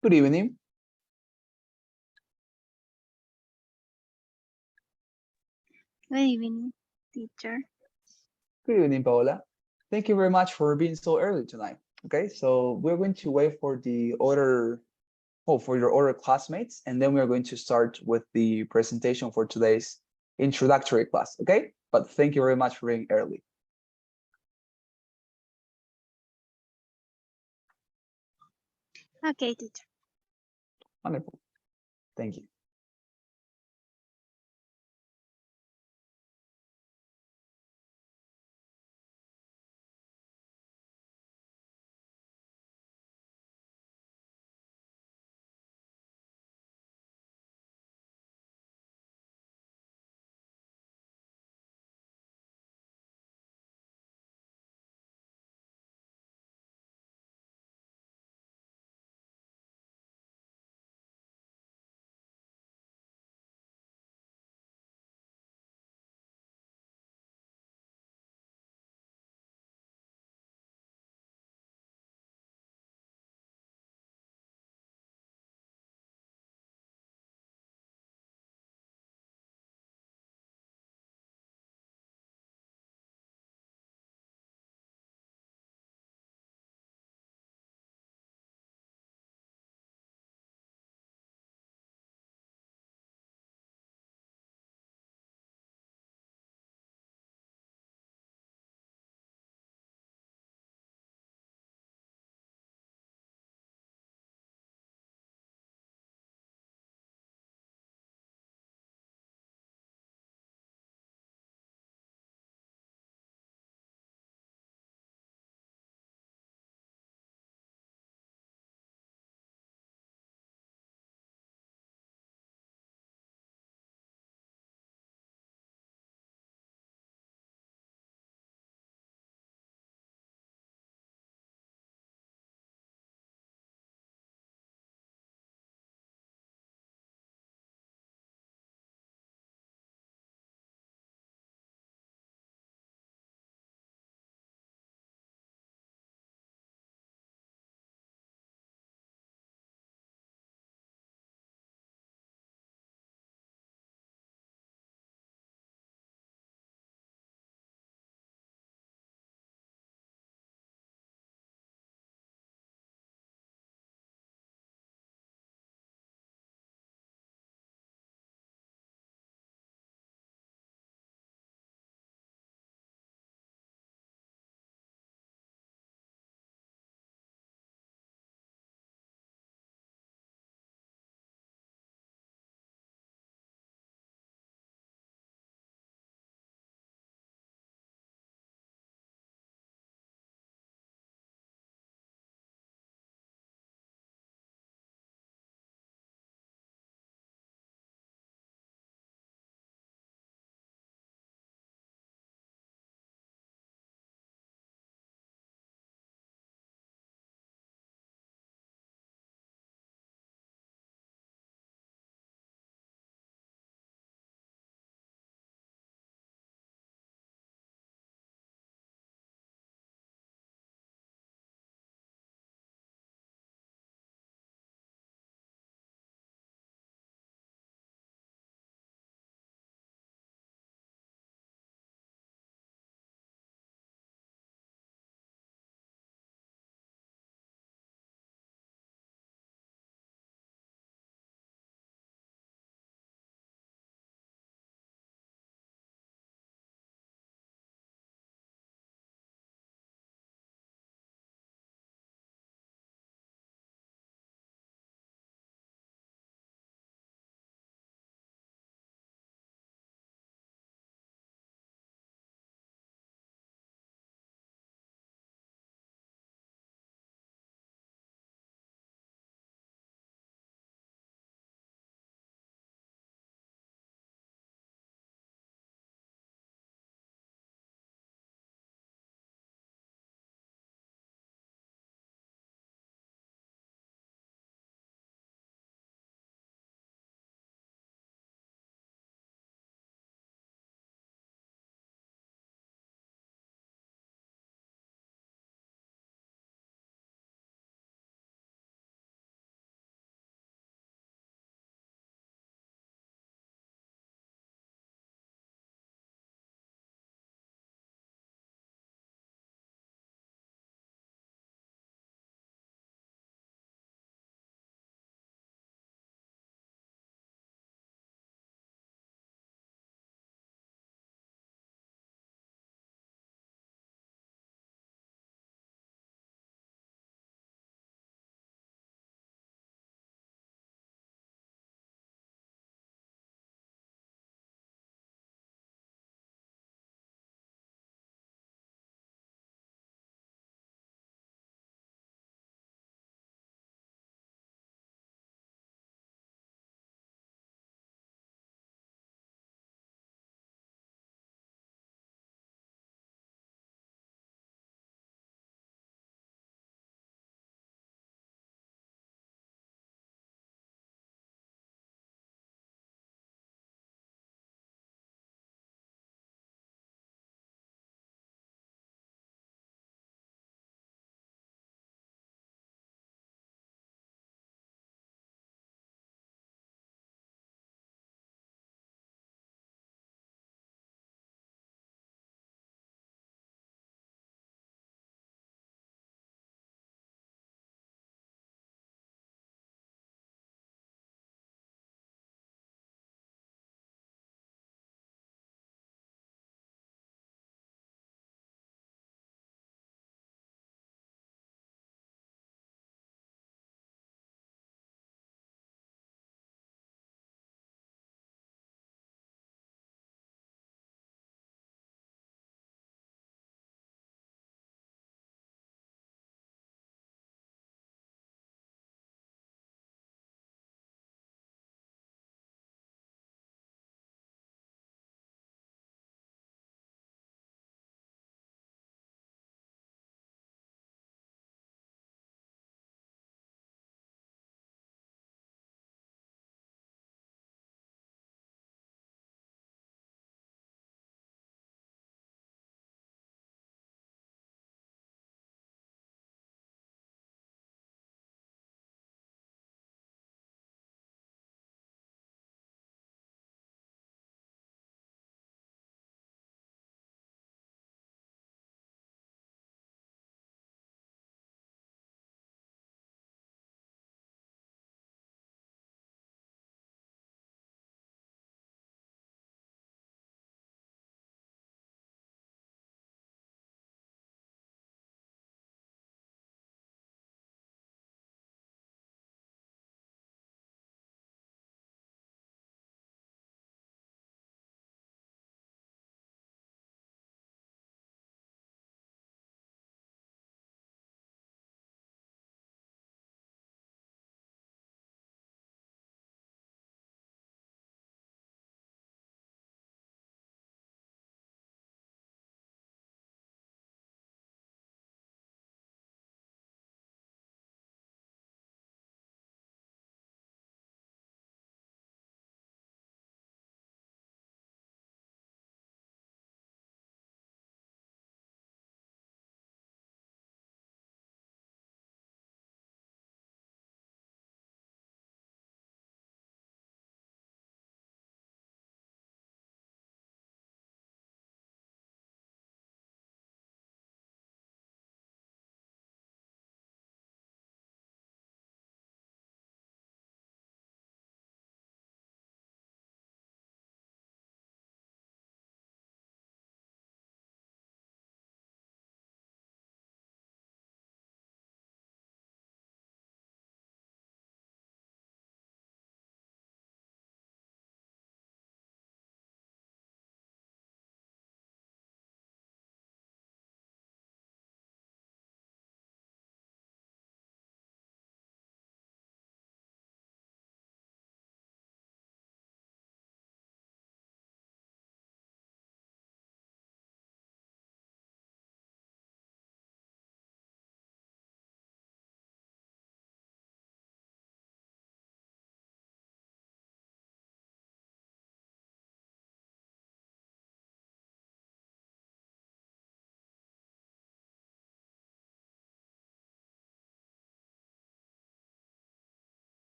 Good evening. Good evening, teacher. Good evening, Paola. Thank you very much for being so early tonight. Okay, so we're going to wait for the other, for your other classmates, and then we are going to start with the presentation for today's introductory class. Okay, but thank you very much for being early. Okay, teacher. Wonderful. Thank you.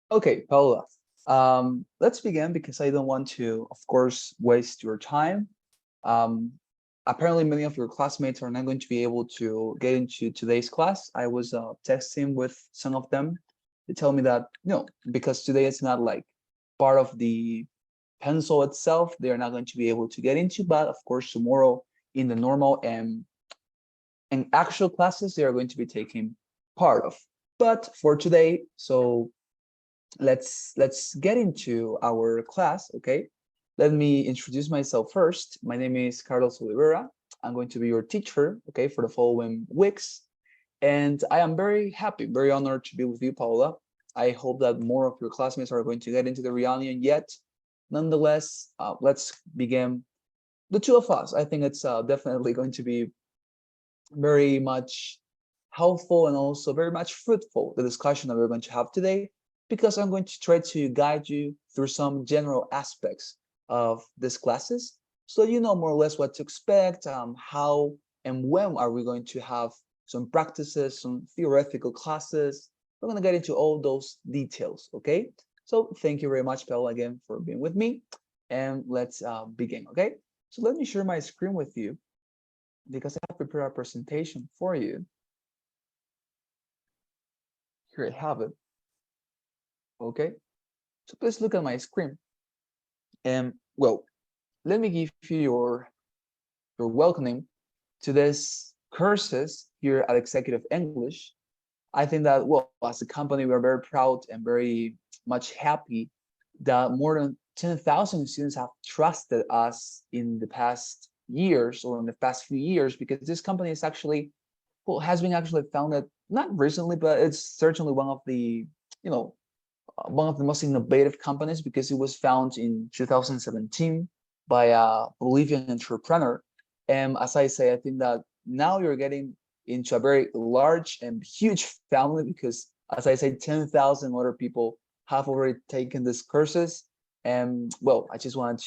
Okay, Paula. Let's begin because I don't want to, of course, waste your time. Um, Apparently, many of your classmates are not going to be able to get into today's class. I was texting with some of them. They tell me that no, because today it's not like part of the pencil itself. They are not going to be able to get into. But of course, tomorrow in the normal and actual classes, they are going to be taking part of. But for today, so let's get into our class. Okay, let me introduce myself first. My name is Carlos Oliveira. I'm going to be your teacher, okay, for the following weeks, and I am very happy, very honored to be with you, Paula. I hope that more of your classmates are going to get into the reunion yet. Nonetheless, let's begin. The two of us, I think it's definitely going to be very much helpful and also very much fruitful, the discussion that we're going to have today, because I'm going to try to guide you through some general aspects of these classes so you know more or less what to expect, how and when are we going to have some practices, some theoretical classes. We're going to get into all those details, okay? So thank you very much, Paul, again for being with me. And let's begin, okay? So let me share my screen with you because I have prepared a presentation for you. Here I have it. Okay, so please look at my screen. And well, let me give you your welcoming to this courses here at Executive English. I think that, well, as a company, we're very proud and very much happy that more than 10,000 students have trusted us in the past years or in the past few years, because this company is actually, well, has been actually founded not recently, but it's certainly one of the, you know, one of the most innovative companies because it was founded in 2017 by a Bolivian entrepreneur. And as I say, I think that now you're getting into a very large and huge family because, as I say, 10,000 other people have already taken these courses. And well, I just wanted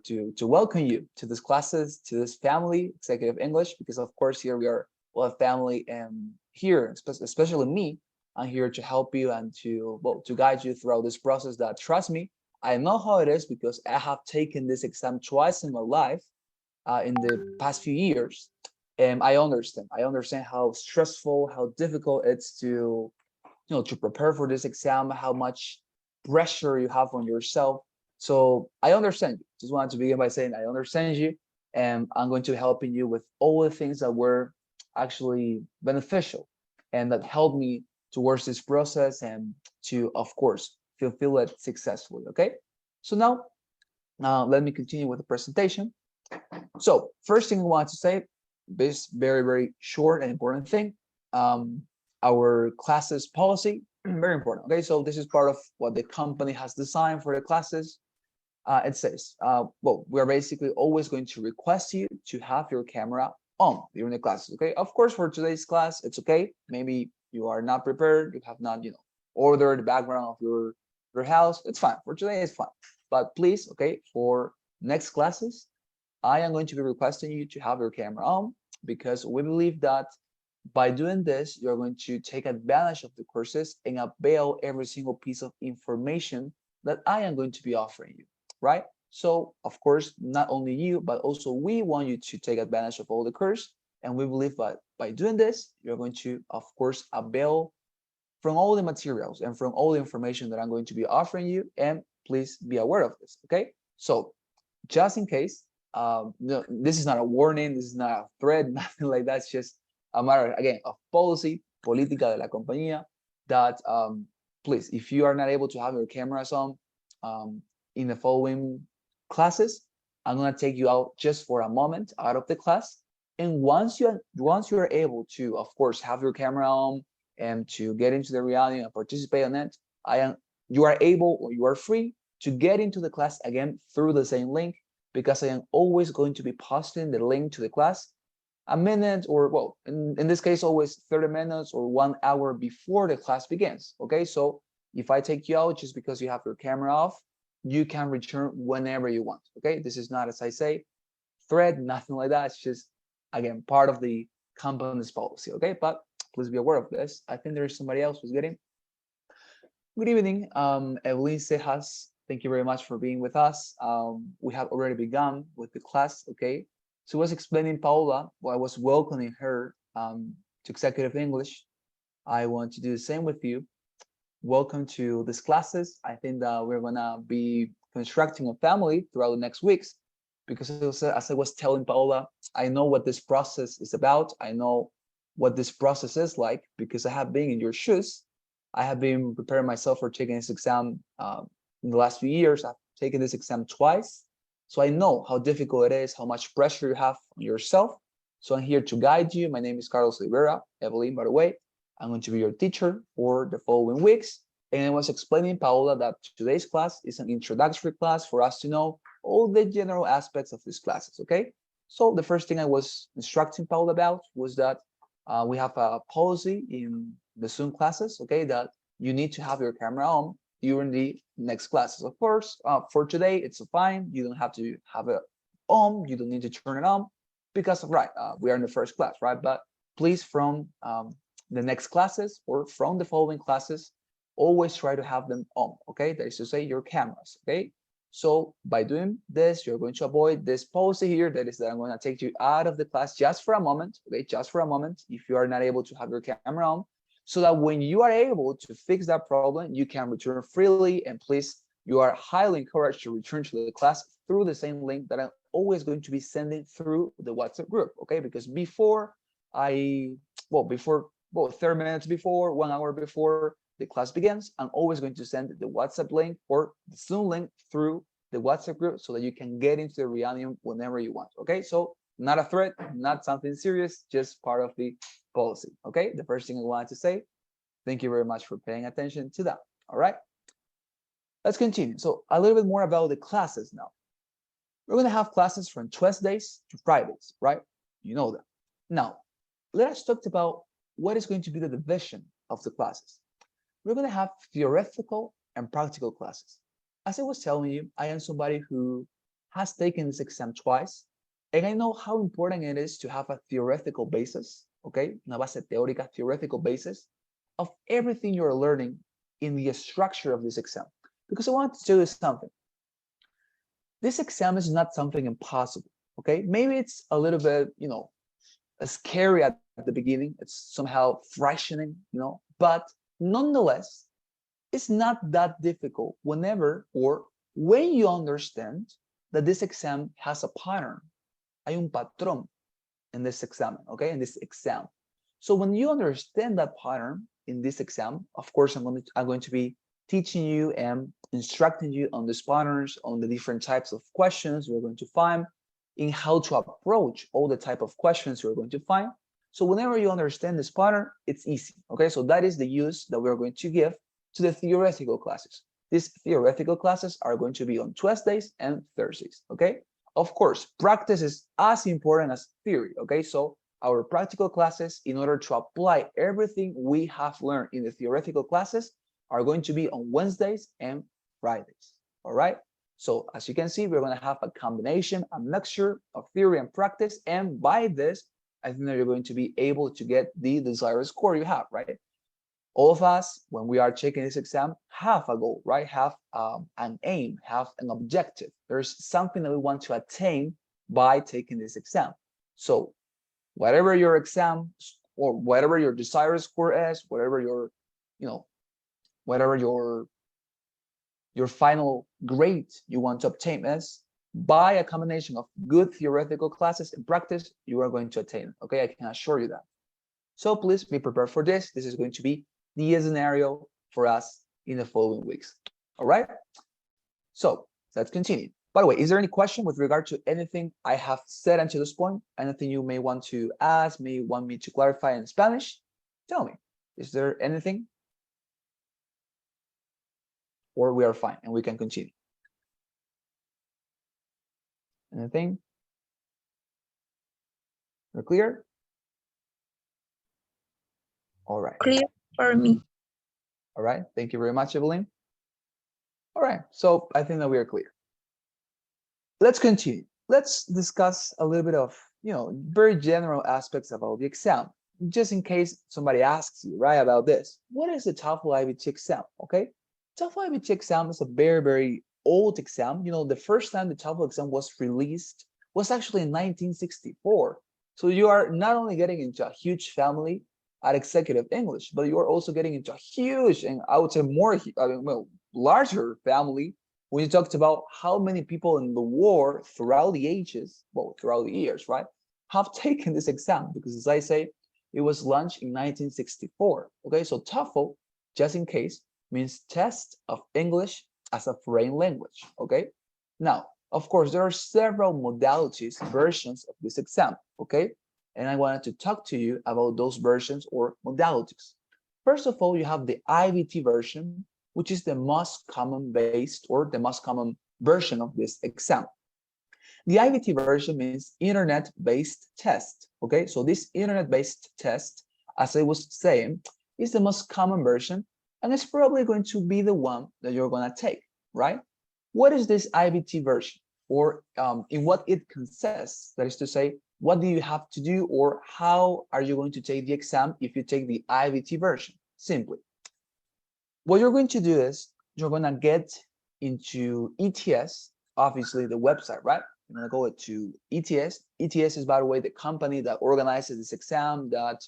to welcome you to these classes, to this family, Executive English, because of course here we are, well, a family, and here, especially me, I'm here to help you and to, well, to guide you throughout this process that, trust me, I know how it is because I have taken this exam twice in my life in the past few years. And I understand. I understand how stressful, how difficult it's to, to prepare for this exam, how much pressure you have on yourself. So I understand you. Just wanted to begin by saying I understand you, and I'm going to help you with all the things that were actually beneficial and that helped me towards this process and to, of course, fulfill it successfully. Okay. So now, let me continue with the presentation. So first thing I want to say, this very, very short and important thing, our classes policy, very important. Okay, so this is part of what the company has designed for the classes. It says, well, we're basically always going to request you to have your camera on during the classes. Okay, of course, for today's class, it's okay. Maybe you are not prepared, you have not, ordered the background of your house. It's fine. For today, it's fine. But please, okay, for next classes, I am going to be requesting you to have your camera on because we believe that by doing this, you're going to take advantage of the courses and avail every single piece of information that I am going to be offering you, right? So, of course, not only you, but also we want you to take advantage of all the course. And we believe that by doing this, you're going to, of course, avail from all the materials and from all the information that I'm going to be offering you. And please be aware of this, okay? So, just in case, no, this is not a warning, this is not a threat, nothing like that. It's just a matter, again, of policy, política de la compañía, that please, if you are not able to have your cameras on in the following classes, I'm gonna take you out just for a moment out of the class. And once you are able to, of course, have your camera on and to get into the reality and participate on it, you are able or you are free to get into the class again through the same link, because I am always going to be posting the link to the class a minute, or well, in this case, always 30 minutes or 1 hour before the class begins. Okay, so if I take you out just because you have your camera off, you can return whenever you want. Okay, this is not, as I say, threat, nothing like that. It's just, again, part of the company's policy. Okay, but please be aware of this. I think there is somebody else who's getting. Good evening, Evelyn Cejas. Thank you very much for being with us. We have already begun with the class, okay? So I was explaining Paula, while I was welcoming her to Executive English. I want to do the same with you. Welcome to these classes. I think that we're gonna be constructing a family throughout the next weeks because as I was telling Paula, I know what this process is about. I know what this process is like because I have been in your shoes. I have been preparing myself for taking this exam in the last few years. I've taken this exam twice. So I know how difficult it is, how much pressure you have on yourself. So I'm here to guide you. My name is Carlos Rivera, Evelyn, by the way. I'm going to be your teacher for the following weeks. And I was explaining, Paola, that today's class is an introductory class for us to know all the general aspects of these classes, okay? So the first thing I was instructing Paola about was that we have a policy in the Zoom classes, okay, that you need to have your camera on during the next classes. Of course, for today, it's fine. You don't have to have it on. You don't need to turn it on because, right, we are in the first class, right? But please, from the next classes or from the following classes, always try to have them on, okay? That is to say your cameras, okay? So by doing this, you're going to avoid this policy here. That is that I'm going to take you out of the class just for a moment, okay? Just for a moment, if you are not able to have your camera on, so that when you are able to fix that problem, you can return freely. And please, you are highly encouraged to return to the class through the same link that I'm always going to be sending through the WhatsApp group, okay? Because before 30 minutes before, 1 hour before the class begins, I'm always going to send the WhatsApp link or the Zoom link through the WhatsApp group so that you can get into the Reunion whenever you want, okay? So not a threat, not something serious, just part of the policy, okay? The first thing I wanted to say, thank you very much for paying attention to that, all right? Let's continue. So a little bit more about the classes now. We're going to have classes from Tuesdays to Fridays, right? You know that. Now, let us talk about what is going to be the division of the classes. We're going to have theoretical and practical classes. As I was telling you, I am somebody who has taken this exam twice, and I know how important it is to have a theoretical basis, okay? Una base teórica, theoretical basis of everything you're learning in the structure of this exam. Because I want to tell you something. This exam is not something impossible, okay? Maybe it's a little bit, scary at the beginning. It's somehow frightening, but nonetheless, it's not that difficult whenever or when you understand that this exam has a pattern. Hay un patrón in this exam, okay? In this exam. So when you understand that pattern in this exam, of course, I'm going to be teaching you and instructing you on these patterns, on the different types of questions we're going to find, in how to approach all the type of questions you're going to find. So whenever you understand this pattern, it's easy, okay? So that is the use that we're going to give to the theoretical classes. These theoretical classes are going to be on Tuesdays and Thursdays, okay? Of course, practice is as important as theory, okay? So our practical classes, in order to apply everything we have learned in the theoretical classes, are going to be on Wednesdays and Fridays, all right? So as you can see, we're going to have a combination, a mixture of theory and practice. And by this, I think that you're going to be able to get the desired score you have, right? All of us, when we are taking this exam, have a goal, right? Have an aim, have an objective. There's something that we want to attain by taking this exam. So whatever your exam or whatever your desired score is, whatever your, whatever your final grade you want to obtain is, by a combination of good theoretical classes and practice, you are going to attain it, okay? I can assure you that. So please be prepared for this. This is going to be the scenario for us in the following weeks, all right? So let's continue. By the way, is there any question with regard to anything I have said until this point? Anything you may want to ask, may want me to clarify in Spanish? Tell me, is there anything? Or we are fine and we can continue. Anything? We're clear? All right. Clear for me. All right. Thank you very much, Evelyn. All right. So I think that we are clear. Let's continue. Let's discuss a little bit of, very general aspects about the exam, just in case somebody asks you, right, about this. What is the TOEFL IBT exam? Okay. TOEFL IBT exam is a very, very old exam. You know, the first time the TOEFL exam was released was actually in 1964. So you are not only getting into a huge family at Executive English, but you are also getting into a huge, and I would say more, well, larger family when you talked about how many people in the war throughout the ages, well, throughout the years, right, have taken this exam. Because as I say, it was launched in 1964. Okay, so TOEFL, just in case, means test of English as a foreign language. Okay, now, of course, there are several modalities, versions of this exam. Okay, and I wanted to talk to you about those versions or modalities. First of all, you have the IBT version, which is the most common based or the most common version of this exam. The IBT version means internet-based test. Okay, so this internet-based test, as I was saying, is the most common version, and it's probably going to be the one that you're going to take, right? What is this IBT version, or in what it consists? That is to say, what do you have to do, or how are you going to take the exam if you take the IBT version? Simply, what you're going to do is you're going to get into ETS, obviously the website, right? I'm going to go to ETS. ETS is, by the way, the company that organizes this exam, that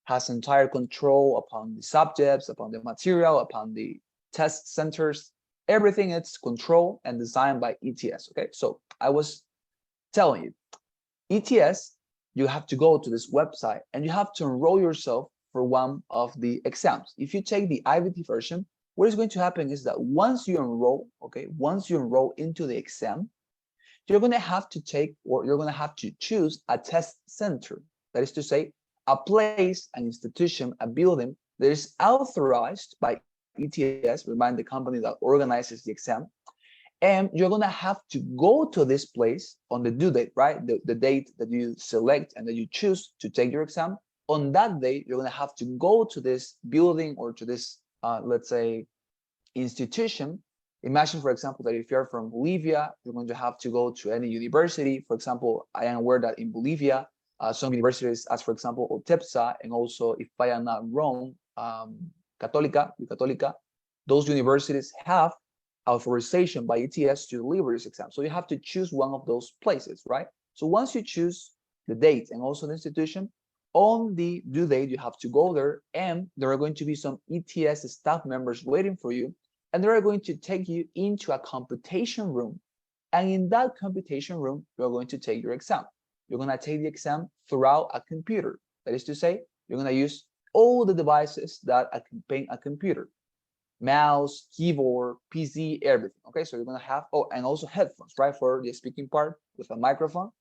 has entire control upon the subjects, upon the material, upon the test centers. Everything is controlled and designed by ETS. Okay, so I was telling you, ETS, you have to go to this website and you have to enroll yourself for one of the exams. If you take the IBT version, what is going to happen is that once you enroll, okay, once you enroll into the exam, you're going to have to take, or you're going to have to choose a test center. That is to say, a place, an institution, a building that is authorized by ETS, remind the company that organizes the exam. And you're going to have to go to this place on the due date, right? The date that you select and that you choose to take your exam. On that day, you're going to have to go to this building or to this, let's say, institution. Imagine, for example, that if you're from Bolivia, you're going to have to go to any university. For example, I am aware that in Bolivia, some universities, as for example, OTEPSA, and also, if I am not wrong, Católica, those universities have authorization by ETS to deliver this exam. So you have to choose one of those places, right? So once you choose the date and also the institution, on the due date, you have to go there, and there are going to be some ETS staff members waiting for you, and they are going to take you into a computation room. And in that computation room, you're going to take your exam. You're going to take the exam throughout a computer. That is to say, you're going to use all the devices that accompany a computer: mouse, keyboard, PC, everything. Okay, so you're going to have, oh, and also headphones, right, for the speaking part with a microphone.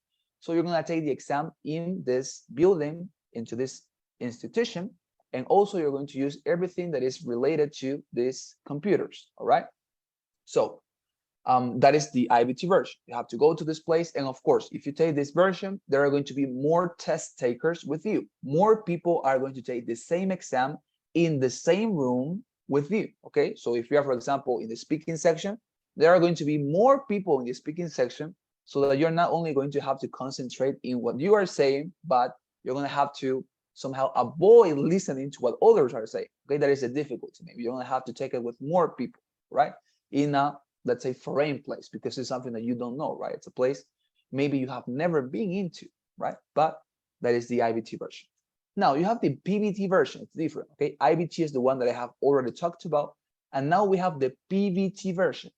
So you're going to take the exam in this building, into this institution, and also you're going to use everything that is related to these computers. All right, so that is the IBT version. You have to go to this place, and of course, if you take this version, there are going to be more test takers with you. More people are going to take the same exam in the same room with you. Okay, so if you are, for example, in the speaking section, there are going to be more people in the speaking section, so that you're not only going to have to concentrate in what you are saying, but you're going to have to somehow avoid listening to what others are saying. Okay, that is a difficulty. Maybe you're going to have to take it with more people, right? In a, let's say, foreign place, because it's something that you don't know, right? It's a place maybe you have never been into, right? But that is the IBT version. Now you have the PBT version. It's different. Okay, IBT is the one that I have already talked about, and now we have the PBT version.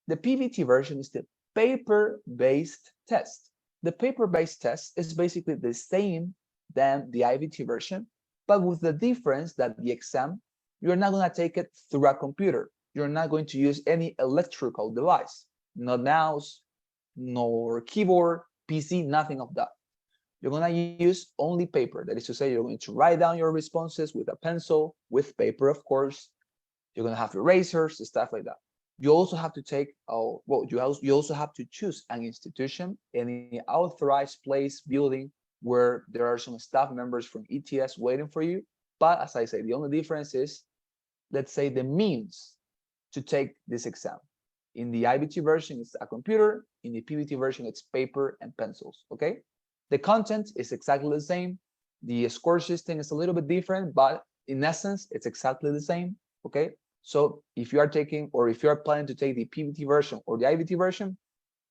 The PBT version is the paper-based test. The paper-based test is basically the same than the IBT version, but with the difference that the exam, you're not going to take it through a computer. You're not going to use any electrical device, not mouse, nor keyboard, PC, nothing of that. You're going to use only paper. That is to say, you're going to write down your responses with a pencil, with paper, of course. You're going to have erasers, stuff like that. You also have to take, you also have to choose an institution, any authorized place, building, where there are some staff members from ETS waiting for you. But as I say, the only difference is, let's say, the means to take this exam. In the IBT version, it's a computer. In the PBT version, it's paper and pencils, okay? The content is exactly the same. The score system is a little bit different, but in essence, it's exactly the same, okay? So if you are taking, or if you are planning to take the PBT version or the IBT version,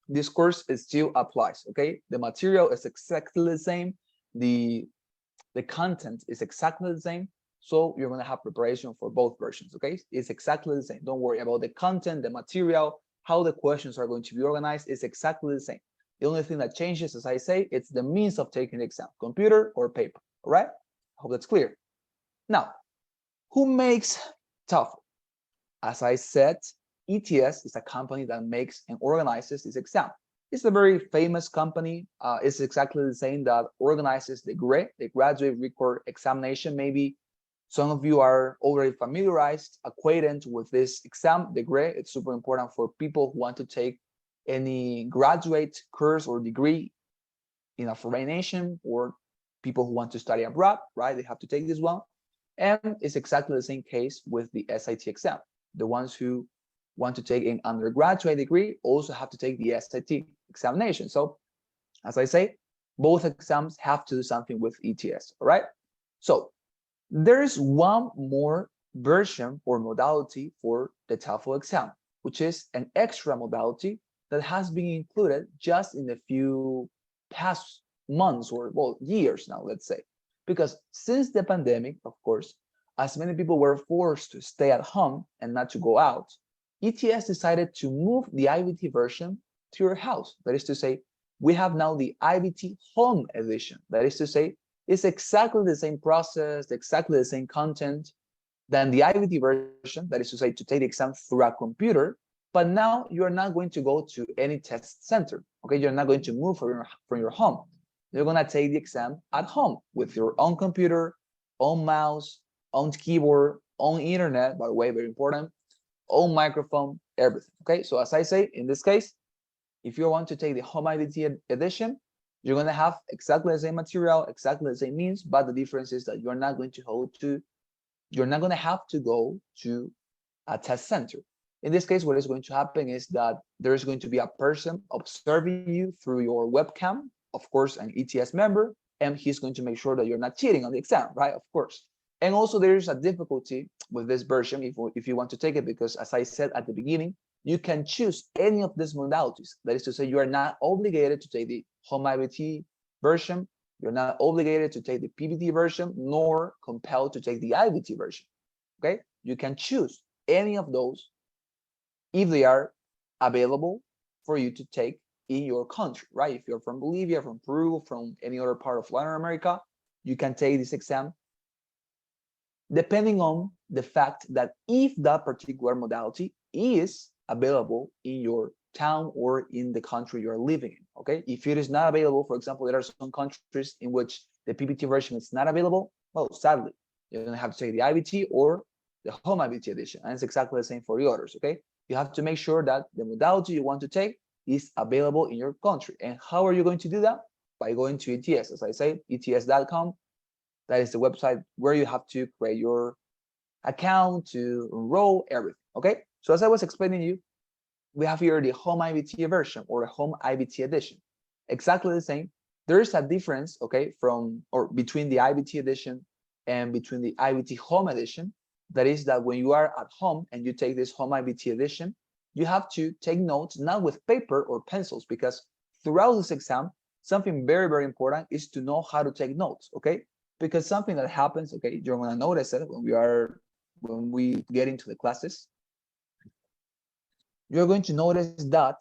this course still applies, okay? The material is exactly the same. The content is exactly the same. So you're gonna have preparation for both versions, okay? It's exactly the same. Don't worry about the content, the material, how the questions are going to be organized. It's exactly the same. The only thing that changes, as I say, it's the means of taking the exam, computer or paper, all right? I hope that's clear. Now, who makes TOEFL? As I said, ETS is a company that makes and organizes this exam. It's a very famous company. It's exactly the same that organizes the GRE, the Graduate Record Examination. Maybe some of you are already familiarized, acquainted with this exam, the GRE. It's super important for people who want to take any graduate course or degree in a foreign nation, or people who want to study abroad, right? They have to take this one. And it's exactly the same case with the SAT exam. The ones who want to take an undergraduate degree also have to take the SAT examination. So as I say, both exams have to do something with ETS, all right? So there's one more version or modality for the TOEFL exam, which is an extra modality that has been included just in a few past months, or well, years now, let's say. Because since the pandemic, of course, as many people were forced to stay at home and not to go out, ETS decided to move the IBT version to your house. That is to say, we have now the IBT Home Edition. That is to say, it's exactly the same process, exactly the same content than the IBT version. That is to say, to take the exam through a computer. But now you're not going to go to any test center. Okay, you're not going to move from your home. You're going to take the exam at home with your own computer, own mouse, own keyboard, own internet, by the way, very important, own microphone, everything. Okay, so as I say, in this case, if you want to take the Home IBT edition, you're going to have exactly the same material, exactly the same means, but the difference is that you're not going to have to go to a test center. In this case, what is going to happen is that there is going to be a person observing you through your webcam, of course, an ETS member, and he's going to make sure that you're not cheating on the exam, right? Of course. And also there is a difficulty with this version if you want to take it, because as I said at the beginning, you can choose any of these modalities. That is to say, you are not obligated to take the Home IBT version. You're not obligated to take the PBT version, nor compelled to take the IBT version. Okay? You can choose any of those if they are available for you to take in your country, right? If you're from Bolivia, from Peru, from any other part of Latin America, you can take this exam depending on the fact that if that particular modality is available in your town or in the country you're living in, okay? If it is not available, for example, there are some countries in which the PBT version is not available, well, sadly, you're gonna have to take the IBT or the Home IBT edition, and it's exactly the same for the others, okay? You have to make sure that the modality you want to take is available in your country. And how are you going to do that? By going to ETS, as I say, ets.com. That is the website where you have to create your account, to enroll, everything, okay? So as I was explaining you, we have here the Home IBT version or the Home IBT edition. Exactly the same. There is a difference, okay, between the IBT edition and between the IBT Home edition. That is that when you are at home and you take this Home IBT edition, you have to take notes, not with paper or pencils, because throughout this exam, something very, very important is to know how to take notes, okay? Because something that happens, okay, you're gonna notice it when we get into the classes, you're going to notice that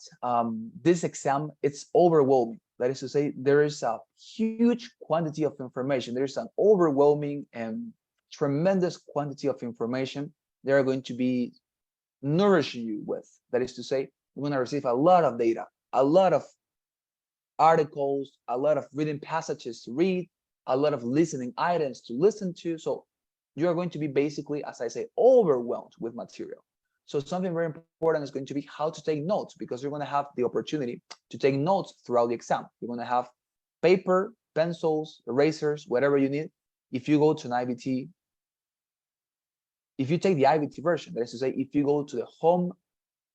this exam, it's overwhelming. That is to say, there is a huge quantity of information. There's an overwhelming and tremendous quantity of information they are going to be nourishing you with. That is to say, you're going to receive a lot of data, a lot of articles, a lot of reading passages to read, a lot of listening items to listen to. So you're going to be basically, as I say, overwhelmed with material. So something very important is going to be how to take notes, because you're going to have the opportunity to take notes throughout the exam. You're going to have paper, pencils, erasers, whatever you need. If you go to an IBT, if you take the IBT version, that is to say, if you go to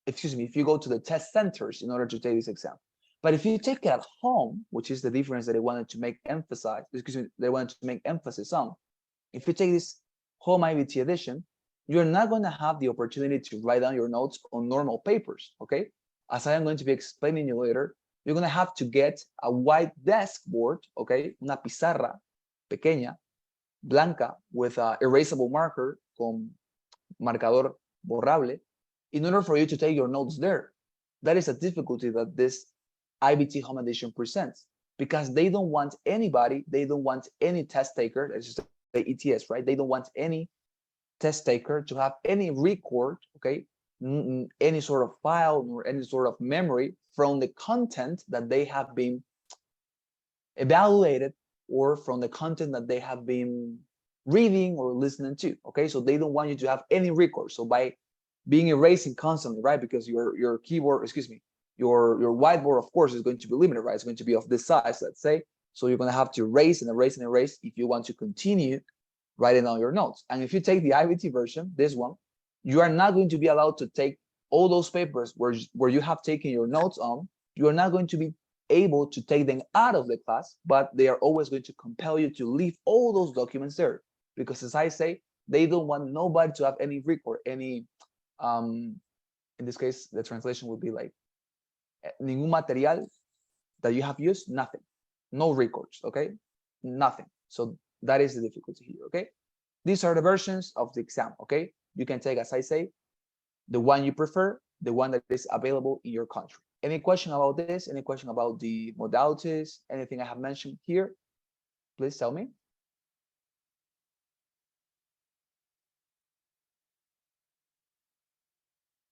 if you go to the test centers in order to take this exam. But if you take it at home, which is the difference that I wanted to make emphasis on, if you take this Home IBT edition, you're not going to have the opportunity to write down your notes on normal papers, okay? As I am going to be explaining you later, you're going to have to get a white desk board, okay? Una pizarra pequeña, blanca, with a erasable marker con marcador borrable, in order for you to take your notes there. That is a difficulty that this IBT Home Edition presents, because they don't want anybody, they don't want any test taker, let's just say ETS, right? They don't want any test taker to have any record, okay, any sort of file or any sort of memory from the content that they have been evaluated, or from the content that they have been reading or listening to, okay? So they don't want you to have any record. So by being erasing constantly, right? Because your keyboard, excuse me, your whiteboard, of course, is going to be limited, right? It's going to be of this size, let's say. So you're going to have to erase and erase and erase if you want to continue writing down your notes. And if you take the IBT version, this one, you are not going to be allowed to take all those papers where you have taken your notes on. You are not going to be able to take them out of the class, but they are always going to compel you to leave all those documents there. Because as I say, they don't want nobody to have any record, any, in this case, the translation would be like, ningún material that you have used, nothing, no records, okay, nothing. So that is the difficulty here, okay? These are the versions of the exam, okay? You can take, as I say, the one you prefer, the one that is available in your country. Any question about this? Any question about the modalities? Anything I have mentioned here? Please tell me.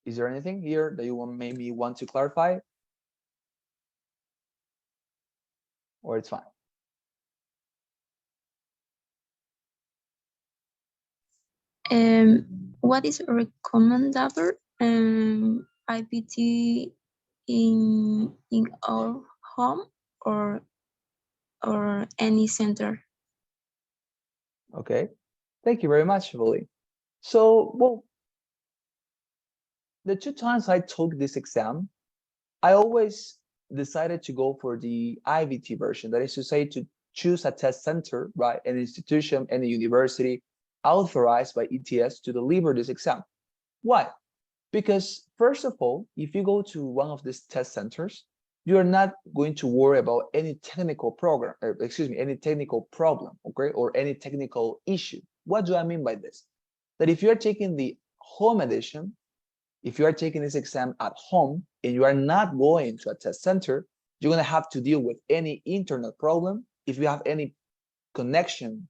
Is there anything here that you maybe want to clarify? Or it's fine? What is recommendable IPT in our home or any center? Okay, thank you very much, Willie. So, well, the 2 times I took this exam, I always decided to go for the IVT version. That is to say, to choose a test center, right? An institution, any university authorized by ETS to deliver this exam. Why? Because first of all, if you go to one of these test centers, you are not going to worry about any technical program, any technical problem, okay, or any technical issue. What do I mean by this? That if you're taking the home edition, if you are taking this exam at home and you are not going to a test center, you're going to have to deal with any internet problem. If you have any connection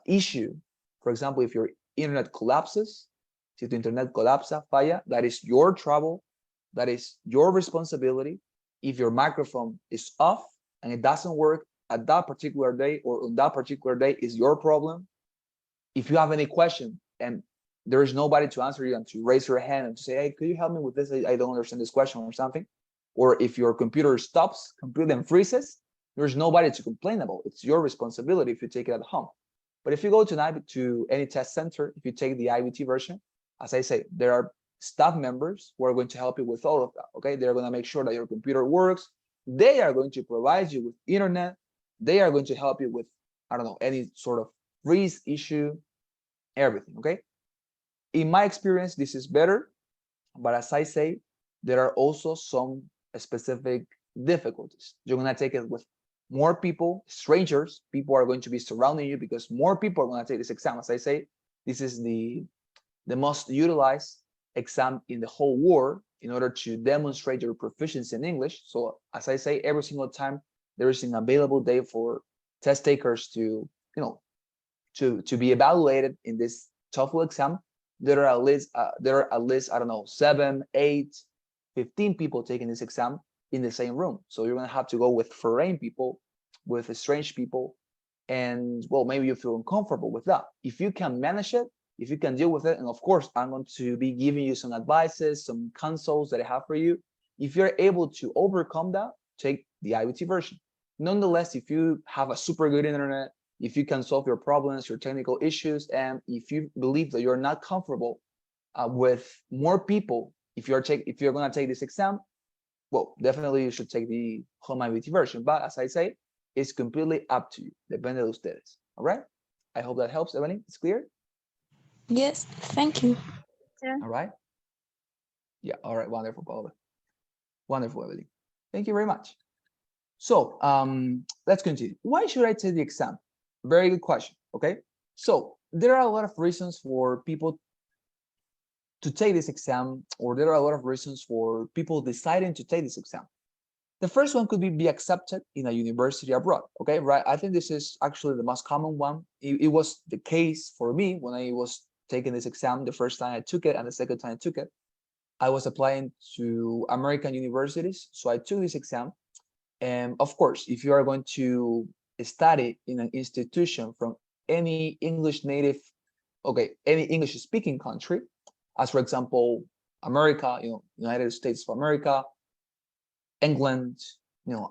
issue, for example, if your internet collapses, si tu internet colapsa, falla, that is your trouble, that is your responsibility. If your microphone is off and it doesn't work at that particular day or on that particular day, is your problem. If you have any question and there is nobody to answer you and to raise your hand and to say, hey, could you help me with this? I don't understand this question or something. Or if your computer stops completely and freezes, there's nobody to complain about. It's your responsibility if you take it at home. But if you go to any test center, if you take the IBT version, as I say, there are staff members who are going to help you with all of that, okay? They're going to make sure that your computer works. They are going to provide you with internet. They are going to help you with, I don't know, any sort of freeze issue, everything, okay? In my experience, this is better, but as I say, there are also some specific difficulties. You're going to take it with more people, strangers. People are going to be surrounding you because more people are going to take this exam. As I say, this is the most utilized exam in the whole world in order to demonstrate your proficiency in English. So as I say, every single time there is an available day for test takers to, to be evaluated in this TOEFL exam, there are at least, I don't know, 7, 8, 15 people taking this exam in the same room. So you're going to have to go with foreign people, with strange people, and well, maybe you feel uncomfortable with that. If you can manage it, if you can deal with it, and of course, I'm going to be giving you some advices, some counsels that I have for you. If you're able to overcome that, take the IBT version. Nonetheless, if you have a super good internet, if you can solve your problems, your technical issues, and if you believe that you're not comfortable with more people, if you're going to take this exam, well, definitely you should take the home IBT version. But as I say, it's completely up to you. Depende de ustedes. All right? I hope that helps, Evelyn. It's clear? Yes, thank you. All right. Yeah. All right. Wonderful, Paula. Wonderful, Evelyn. Thank you very much. So let's continue. Why should I take the exam? Very good question. Okay. So there are a lot of reasons for people to take this exam, or there are a lot of reasons for people deciding to take this exam. The first one could be accepted in a university abroad. Okay, right? I think this is actually the most common one. It was the case for me when I was taking this exam the first time I took it and the second time I took it. I was applying to American universities, so I took this exam. And of course, if you are going to study in an institution from any English native, okay, any English speaking country, as for example, America, United States of America, England,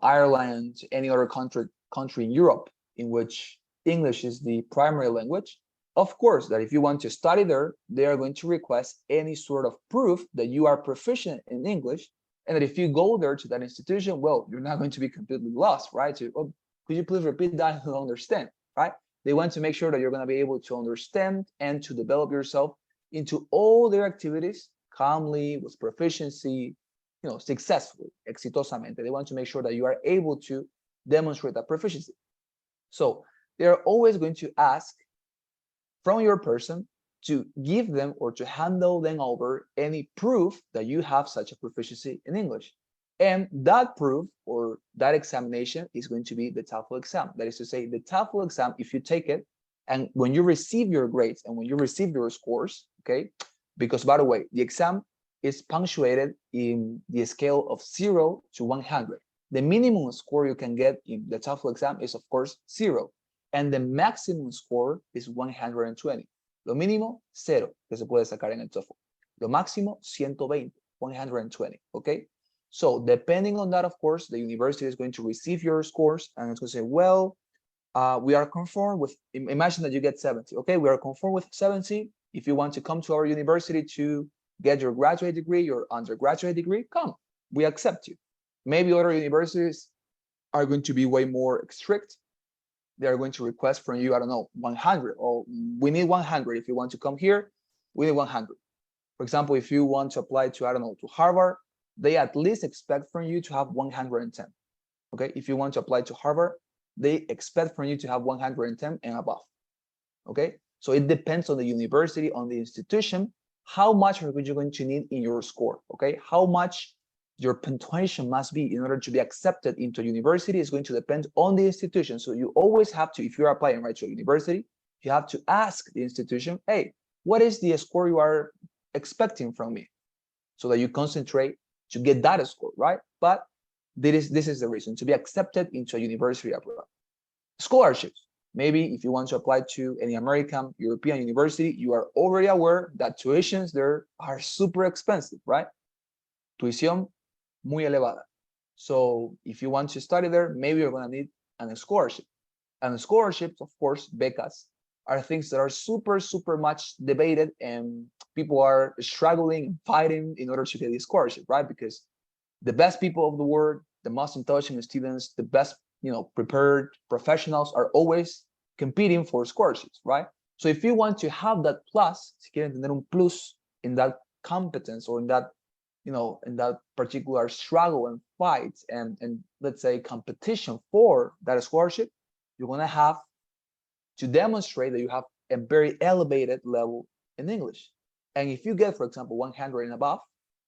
Ireland, any other country in Europe in which English is the primary language, of course, that if you want to study there, they are going to request any sort of proof that you are proficient in English, and that if you go there to that institution, well, you're not going to be completely lost, right? So, oh, could you please repeat that? I don't understand, right? They want to make sure that you're going to be able to understand and to develop yourself into all their activities calmly, with proficiency, successfully, exitosamente. They want to make sure that you are able to demonstrate that proficiency. So they're always going to ask from your person to give them or to handle them over any proof that you have such a proficiency in English. And that proof or that examination is going to be the TOEFL exam. That is to say, the TOEFL exam, if you take it, and when you receive your grades and when you receive your scores, okay, because by the way, the exam is punctuated in the scale of 0 to 100. The minimum score you can get in the TOEFL exam is, of course, 0. And the maximum score is 120. Lo mínimo, 0, que se puede sacar en el TOEFL. Lo máximo, 120, 120, okay? So depending on that, of course, the university is going to receive your scores and it's going to say, well, we are conformed with, imagine that you get 70, okay? We are conformed with 70. If you want to come to our university to get your graduate degree, your undergraduate degree, come, we accept you. Maybe other universities are going to be way more strict. They are going to request from you, I don't know, 100, or we need 100. If you want to come here, we need 100. For example, if you want to apply to, I don't know, to Harvard, they at least expect from you to have 110. Okay, if you want to apply to Harvard, they expect from you to have 110 and above. Okay, so it depends on the university, on the institution, how much are you going to need in your score. Okay, how much your punctuation must be in order to be accepted into a university is going to depend on the institution. So you always have to, if you're applying right to a university, you have to ask the institution, hey, what is the score you are expecting from me? So that you concentrate to get that score, right? But this is the reason, to be accepted into a university abroad. Scholarships. Maybe if you want to apply to any American, European university, you are already aware that tuitions there are super expensive, right? Tuición muy elevada. So if you want to study there, maybe you're going to need a scholarship. And scholarships, of course, becas, are things that are super, super much debated, and people are struggling, fighting in order to get this scholarship, right? Because the best people of the world, the most intelligent students, the best, prepared professionals are always competing for scholarships, right? So if you want to have that plus, si quieren tener un plus in that competence or in that, in that particular struggle and fight and let's say competition for that scholarship, you're going to have to demonstrate that you have a very elevated level in English. And if you get, for example, 100 and above,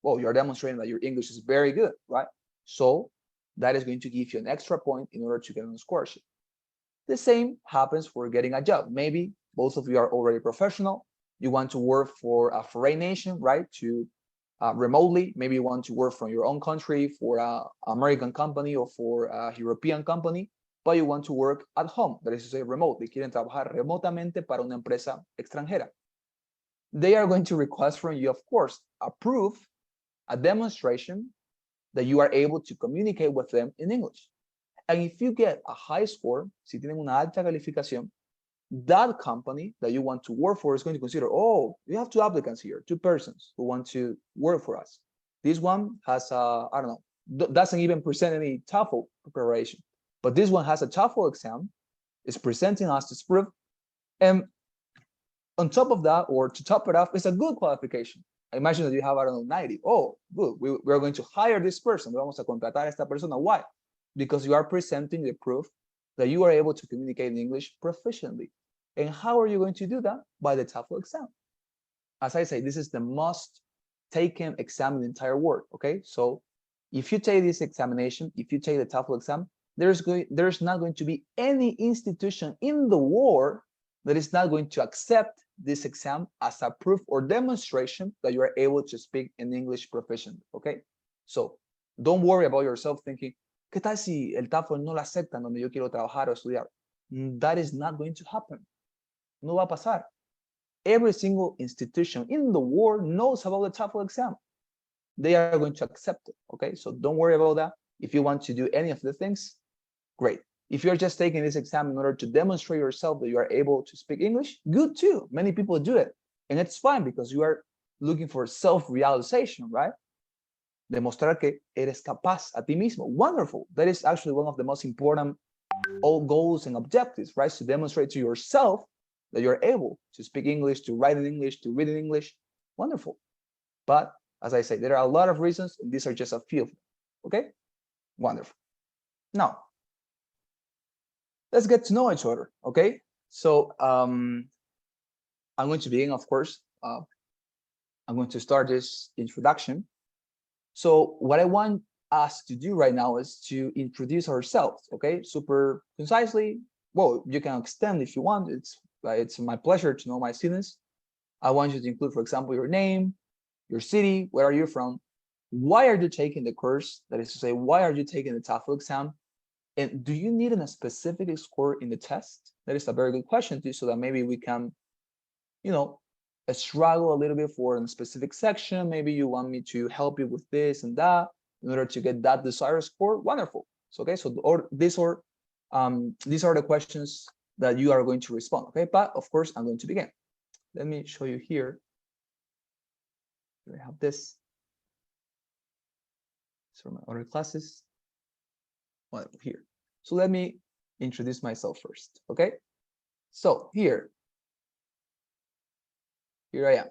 well, you're demonstrating that your English is very good, right? So that is going to give you an extra point in order to get on a scholarship. The same happens for getting a job. Maybe both of you are already professional. You want to work for a foreign nation, right? To remotely, maybe you want to work from your own country for an American company or for a European company, but you want to work at home, that is to say remotely. Quieren trabajar remotamente para una empresa extranjera. They are going to request from you, of course, a proof, a demonstration that you are able to communicate with them in English. And if you get a high score, si tienen una alta calificación, that company that you want to work for is going to consider, oh, we have two applicants here, two persons who want to work for us. This one has, I don't know, doesn't even present any TOEFL preparation, but this one has a TOEFL exam, is presenting us this proof, and on top of that, or to top it off, it's a good qualification. Imagine that you have, I don't know, 90. Oh, good. We're going to hire this person. Vamos a contratar a esta persona. Why? Because you are presenting the proof that you are able to communicate in English proficiently. And how are you going to do that? By the TOEFL exam. As I say, this is the most taken exam in the entire world. Okay, so if you take this examination, if you take the TOEFL exam, there's not going to be any institution in the world that is not going to accept this exam as a proof or demonstration that you are able to speak in English proficiently. Okay, so don't worry about yourself thinking, ¿qué tal si el TOEFL no lo aceptan donde yo quiero trabajar o estudiar? That is not going to happen. No va a pasar. Every single institution in the world knows about the TOEFL exam. They are going to accept it. Okay, so don't worry about that. If you want to do any of the things, great. If you're just taking this exam in order to demonstrate yourself that you are able to speak English, good too. Many people do it. And it's fine because you are looking for self-realization, right? Demostrar que eres capaz a ti mismo. Wonderful. That is actually one of the most important goals and objectives, right? To demonstrate to yourself that you're able to speak English, to write in English, to read in English. Wonderful. But as I say, there are a lot of reasons, and these are just a few of them. Okay? Wonderful. Now, let's get to know each other. Okay? So I'm going to begin, of course. I'm going to start this introduction. So what I want us to do right now is to introduce ourselves. Okay? Super concisely. Well, you can extend if you want. It's my pleasure to know my students. I want you to include, for example, your name, your city, where are you from, why are you taking the course, that is to say, why are you taking the TOEFL exam, and do you need a specific score in the test? That is a very good question too, so that maybe we can, struggle a little bit for a specific section. Maybe you want me to help you with this and that in order to get that desired score. Wonderful. So, okay, so these are the questions that you are going to respond. Okay, but of course, I'm going to begin. Let me show you here. I have this. So my other classes. Well, here. So let me introduce myself first. Okay. So here I am.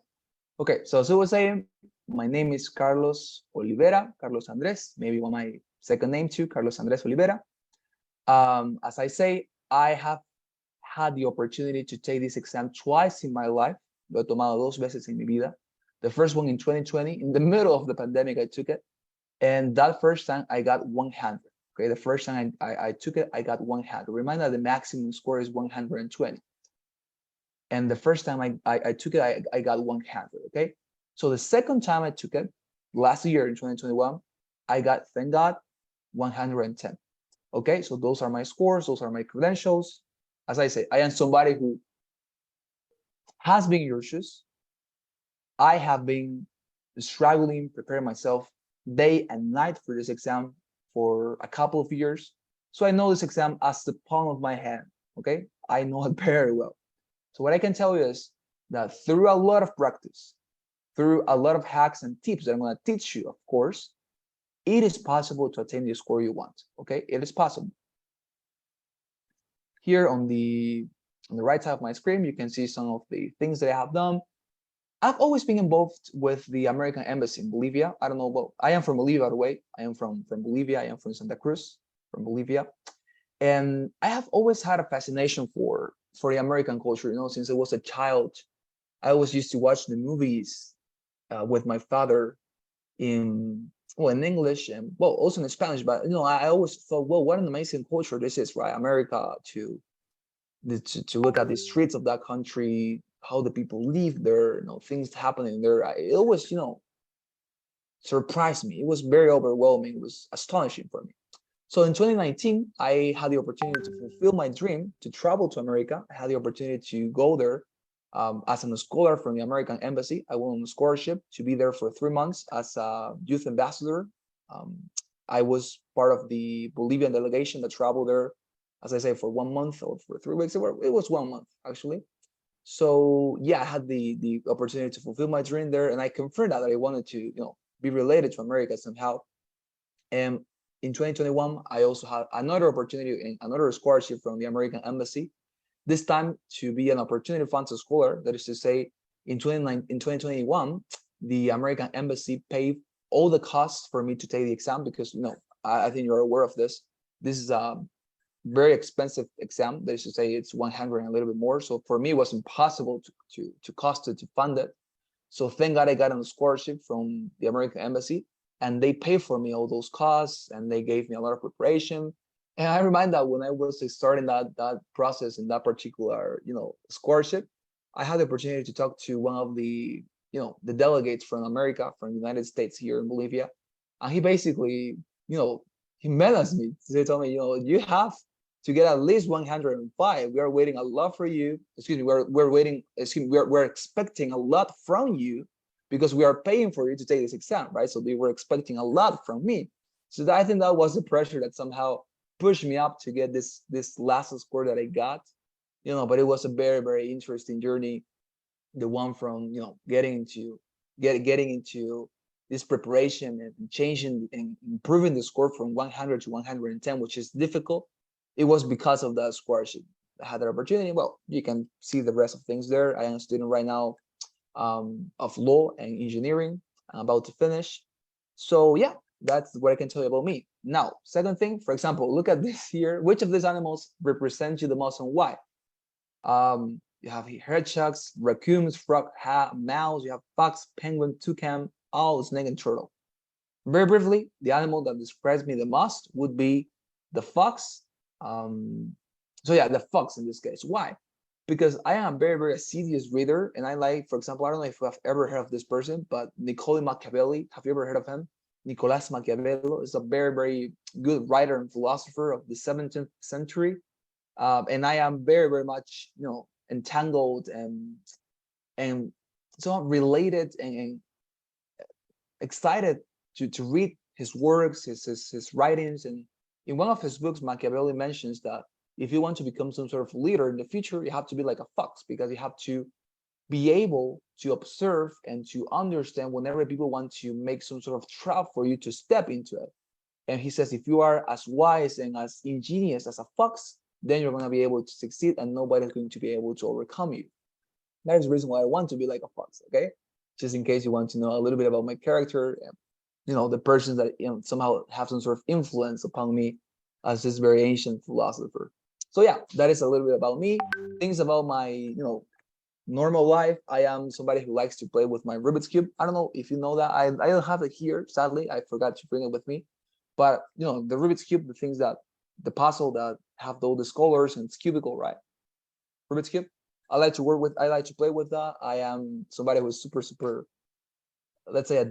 Okay. So as I was saying, my name is Carlos Olivera, Carlos Andres. Maybe one my second name too, Carlos Andres Olivera. As I say, I have had the opportunity to take this exam twice in my life. Lo he tomado dos veces en mi vida. The first one in 2020, in the middle of the pandemic, I took it. And that first time I got 100. Okay, the first time I took it, I got 100. Remember, the maximum score is 120. And the first time I took it, I got 100. Okay, so the second time I took it, last year in 2021, I got, thank God, 110. Okay, so those are my scores, those are my credentials. As I say, I am somebody who has been in your shoes. I have been struggling, preparing myself day and night for this exam for a couple of years. So I know this exam as the palm of my hand. Okay, I know it very well. So what I can tell you is that through a lot of practice, through a lot of hacks and tips that I'm going to teach you, of course, it is possible to attain the score you want. Okay, it is possible. Here on the right side of my screen, you can see some of the things that I have done. I've always been involved with the American Embassy in Bolivia. I don't know, well, I am from Bolivia, by the way. I am from Bolivia. I am from Santa Cruz, from Bolivia. And I have always had a fascination for the American culture, since I was a child. I always used to watch the movies with my father in English and also in Spanish. But I always thought, well, what an amazing culture this is, right? America, to look at the streets of that country, how the people live there, things happening there. It always, surprised me. It was very overwhelming. It was astonishing for me. So in 2019, I had the opportunity to fulfill my dream to travel to America. I had the opportunity to go there as a scholar from the American Embassy. I went on a scholarship to be there for 3 months as a youth ambassador. I was part of the Bolivian delegation that traveled there, as I say, for 1 month or for 3 weeks. It was 1 month, actually. So yeah, I had the opportunity to fulfill my dream there, and I confirmed that I wanted to be related to America somehow. And in 2021, I also had another opportunity and another scholarship from the American Embassy. this time to be an opportunity funds scholar. That is to say, in 2021, the American Embassy paid all the costs for me to take the exam because, I think you're aware of this. This is a very expensive exam. That is to say, it's 100 and a little bit more. So for me, it was impossible to cost it, to fund it. So thank God I got a scholarship from the American Embassy, and they paid for me all those costs, and they gave me a lot of preparation. And I remind that when I was starting that process in that particular, scholarship, I had the opportunity to talk to one of the, the delegates from America, from the United States here in Bolivia, and he basically, he menaced me. He told me, you have to get at least 105. We are waiting a lot for you. Excuse me, we're waiting. Excuse me, we're expecting a lot from you because we are paying for you to take this exam, right? So they were expecting a lot from me. So I think that was the pressure that somehow pushed me up to get this last score that I got. But it was a very, very interesting journey. The one from getting into this preparation and changing and improving the score from 100 to 110, which is difficult. It was because of that scholarship. I had that opportunity. Well, you can see the rest of things there. I am a student right now of law and engineering. I'm about to finish. So yeah, that's what I can tell you about me. Now, second thing, for example, look at this here. Which of these animals represent you the most and why? You have hedgehogs, raccoons, frog, mouse. You have fox, penguin, toucan, owl, snake, and turtle. Very briefly, the animal that describes me the most would be the fox. So yeah, the fox in this case. Why? Because I am a very, very assiduous reader, and I like, for example, I don't know if you have ever heard of this person, but Niccolo Machiavelli. Have you ever heard of him? Nicolas Machiavelli is a very, very good writer and philosopher of the 17th century. And I am very, very much, entangled and so related and excited to read his works, his writings. And in one of his books, Machiavelli mentions that if you want to become some sort of leader in the future, you have to be like a fox, because you have to be able to observe and to understand whenever people want to make some sort of trap for you to step into it. And he says, if you are as wise and as ingenious as a fox, then you're going to be able to succeed and nobody's going to be able to overcome you. That is the reason why I want to be like a fox, okay? Just in case you want to know a little bit about my character, the persons that somehow have some sort of influence upon me as this very ancient philosopher. So yeah, that is a little bit about me. Things about my, normal life. I am somebody who likes to play with my Rubik's Cube. I don't know if you know that. I don't have it here, sadly. I forgot to bring it with me. But, the Rubik's Cube, the things that, the puzzle that have all the colors and it's cubical, right? Rubik's Cube. I like to play with that. I am somebody who's super, super, let's say,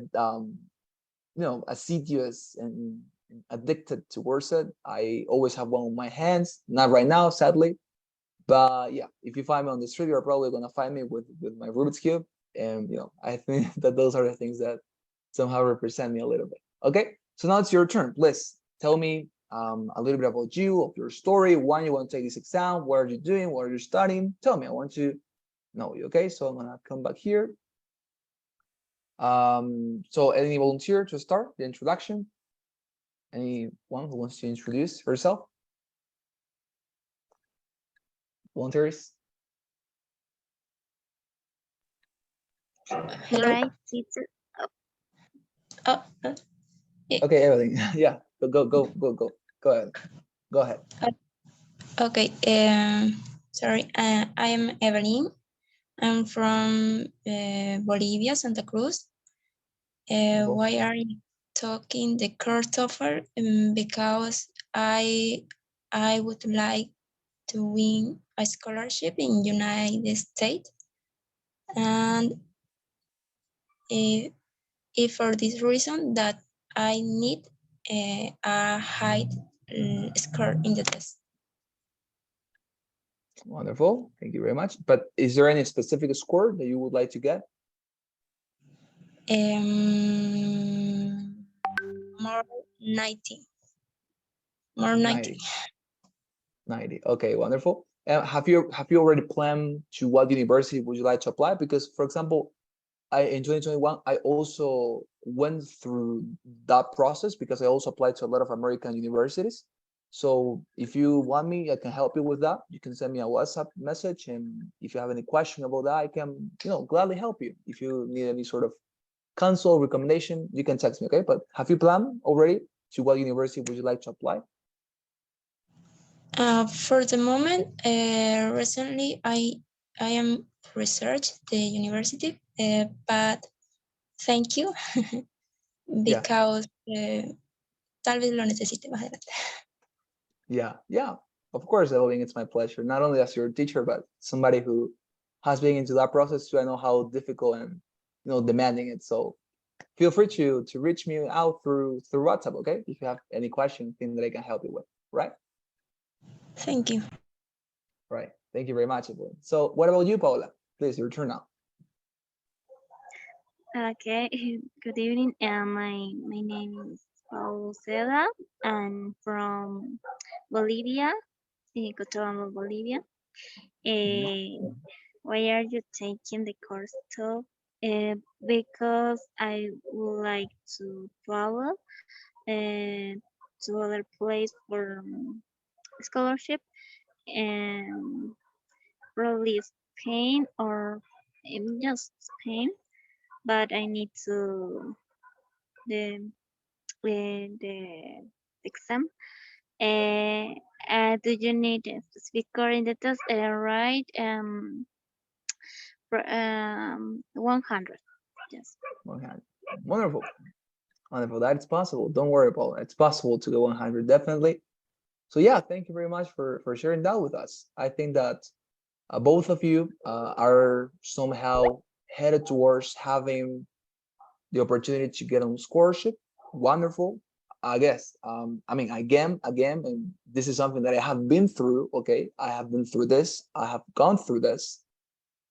assiduous and addicted towards it. I always have one in my hands. Not right now, sadly. But yeah, if you find me on the street, you're probably gonna find me with my Rubik's Cube. And I think that those are the things that somehow represent me a little bit. Okay, so now it's your turn. Please tell me a little bit about you, of your story, why you want to take this exam, what are you doing, what are you studying? Tell me, I want to know you. Okay, so I'm gonna come back here. So any volunteer to start the introduction? Anyone who wants to introduce herself? Volunteers? Hello. Right, teacher. Oh, Okay, everything. Yeah, go ahead. Go ahead. okay. Sorry. I am Evelyn. I'm from Bolivia, Santa Cruz. Why are you talking the court offer? Because I would like to win a scholarship in United States, and if for this reason that I need a high score in the test. Wonderful. Thank you very much. But is there any specific score that you would like to get? More 90. More 90. 90. Okay, wonderful. Have you already planned to what university would you like to apply? Because, for example, in 2021, I also went through that process because I also applied to a lot of American universities. So if you want me, I can help you with that. You can send me a WhatsApp message, and if you have any question about that, I can, gladly help you. If you need any sort of counsel, recommendation, you can text me, okay? But have you planned already to what university would you like to apply? For the moment, recently I am research the university, but thank you Yeah, because tal vez lo necesite más adelante. yeah. Of course, Evelyn, it's my pleasure. Not only as your teacher, but somebody who has been into that process too. I know how difficult and demanding it's. So feel free to reach me out through WhatsApp, okay? If you have any question, thing that I can help you with, right? Thank you. Right. Thank you very much, Evelyn. So what about you, Paula? Please, your turn now. Okay, good evening. My name is Paul Seda. I'm from Bolivia, in Cochabamba, Bolivia. Mhm. Why are you taking the course too? Because I would like to travel to other place for scholarship and probably Spain or just Spain. But I need to the the exam. Uh, do you need a specific core in the test? Right. 100. Yes. Okay. Wonderful. Wonderful. That's possible. Don't worry, Paula. It's possible to go 100, definitely. So yeah, thank you very much for sharing that with us. I think that both of you are somehow headed towards having the opportunity to get on scholarship. Wonderful. I guess. I mean, again, and this is something that I have been through. Okay, I have been through this. I have gone through this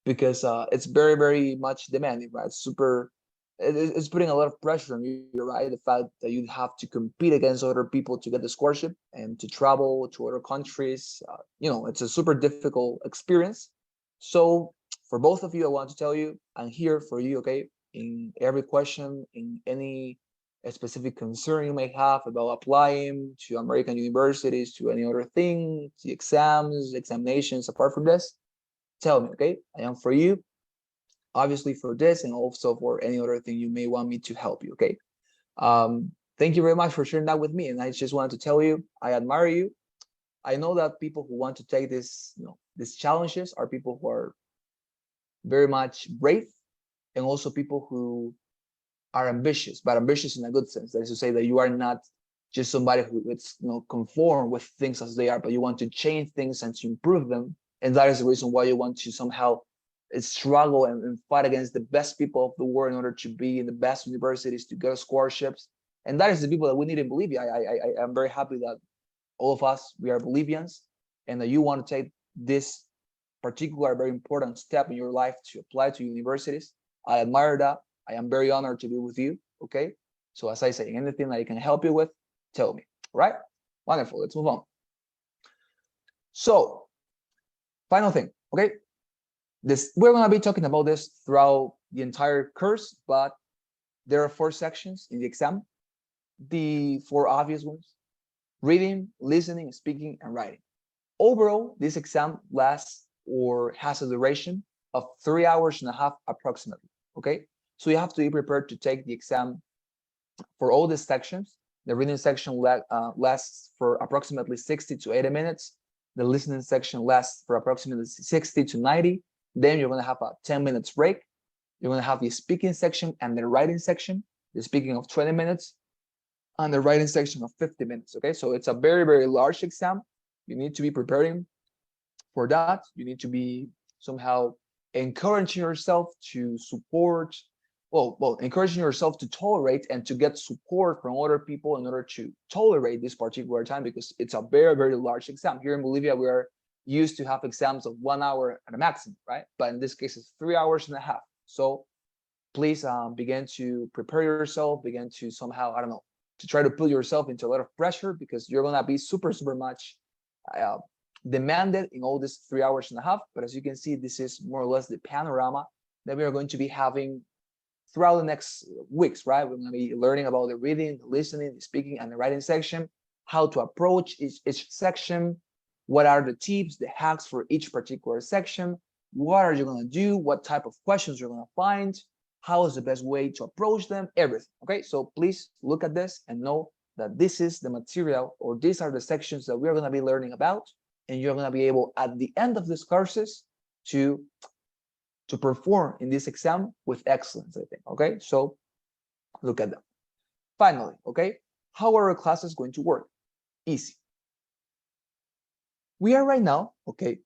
because it's very, very much demanding, right? Super. It's putting a lot of pressure on you, right? The fact that you have to compete against other people to get the scholarship and to travel to other countries. It's a super difficult experience. So for both of you, I want to tell you, I'm here for you, okay? In every question, in any specific concern you may have about applying to American universities, to any other thing, to exams, examinations, apart from this, tell me, okay? I am for you, obviously for this and also for any other thing you may want me to help you, okay? Thank you very much for sharing that with me. And I just wanted to tell you, I admire you. I know that people who want to take this, these challenges are people who are very much brave and also people who are ambitious, but ambitious in a good sense. That is to say that you are not just somebody who it's conform with things as they are, but you want to change things and to improve them. And that is the reason why you want to somehow struggle and fight against the best people of the world in order to be in the best universities to get scholarships. And that is the people that we need in Bolivia. I am very happy that all of us we are Bolivians, and that you want to take this particular very important step in your life to apply to universities. I admire that. I am very honored to be with you. Okay. So as I say, anything that I can help you with, tell me. All right. Wonderful. Let's move on. So, final thing. Okay. We're gonna be talking about this throughout the entire course, but there are 4 sections in the exam. The 4 obvious ones: reading, listening, speaking, and writing. Overall, this exam lasts or has a duration of 3 hours and a half approximately. Okay, so you have to be prepared to take the exam for all the sections. The reading section lasts for approximately 60 to 80 minutes. The listening section lasts for approximately 60 to 90. Then you're going to have a 10 minutes break. You're going to have the speaking section and the writing section. The speaking of 20 minutes and the writing section of 50 minutes. Okay, so it's a very, very large exam. You need to be preparing for that. You need to be somehow encouraging yourself to support, encouraging yourself to tolerate and to get support from other people in order to tolerate this particular time, because it's a very, very large exam. Here in Bolivia, we are used to have exams of 1 hour at a maximum, right? But in this case, it's 3 hours and a half. So please begin to prepare yourself, begin to somehow, I don't know, to try to put yourself into a lot of pressure, because you're going to be super, super much demanded in all this 3 hours and a half. But as you can see, this is more or less the panorama that we are going to be having throughout the next weeks, right? We're going to be learning about the reading, the listening, the speaking, and the writing section. how to approach each section, what are the tips, the hacks for each particular section, what are you going to do, what type of questions you're going to find, how is the best way to approach them, everything. Okay, so please look at this and know that this is the material, or these are the sections that we're going to be learning about, and you're going to be able at the end of these courses to perform in this exam with excellence, I think. Okay, so look at them. Finally, okay, how are our classes going to work? Easy. We are right now, okay,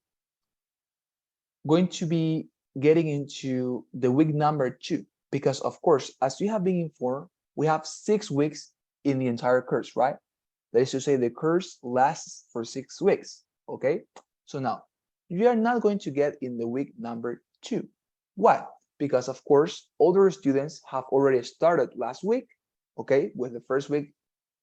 going to be getting into the week number 2, because of course, as you have been informed, we have 6 weeks in the entire course, right? That is to say, the course lasts for 6 weeks, okay? So now, you are not going to get in the week number 2. Why? Because of course, other students have already started last week, okay, with the first week.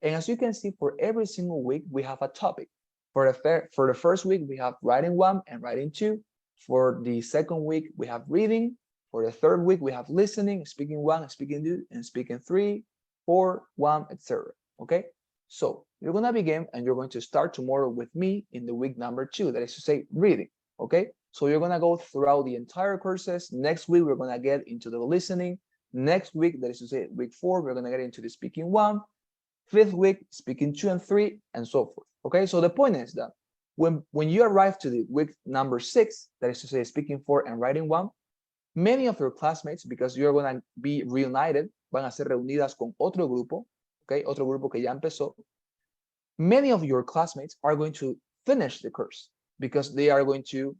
And as you can see, for every single week, we have a topic. For the first week, we have writing 1 and writing 2. For the second week, we have reading. For the third week, we have listening, speaking 1, speaking 2, and speaking 3, 4, 1, etc. Okay? So you're going to begin and you're going to start tomorrow with me in the week number 2, that is to say, reading. Okay? So you're going to go throughout the entire courses. Next week, we're going to get into the listening. Next week, that is to say, week 4, we're going to get into the speaking 1. 5th week, speaking 2 and 3, and so forth. Okay, so the point is that when you arrive to the week number 6, that is to say, speaking 4 and writing 1, many of your classmates, because you're going to be reunited, van a ser reunidas con otro grupo, okay, otro grupo que ya empezó, many of your classmates are going to finish the course because they are going to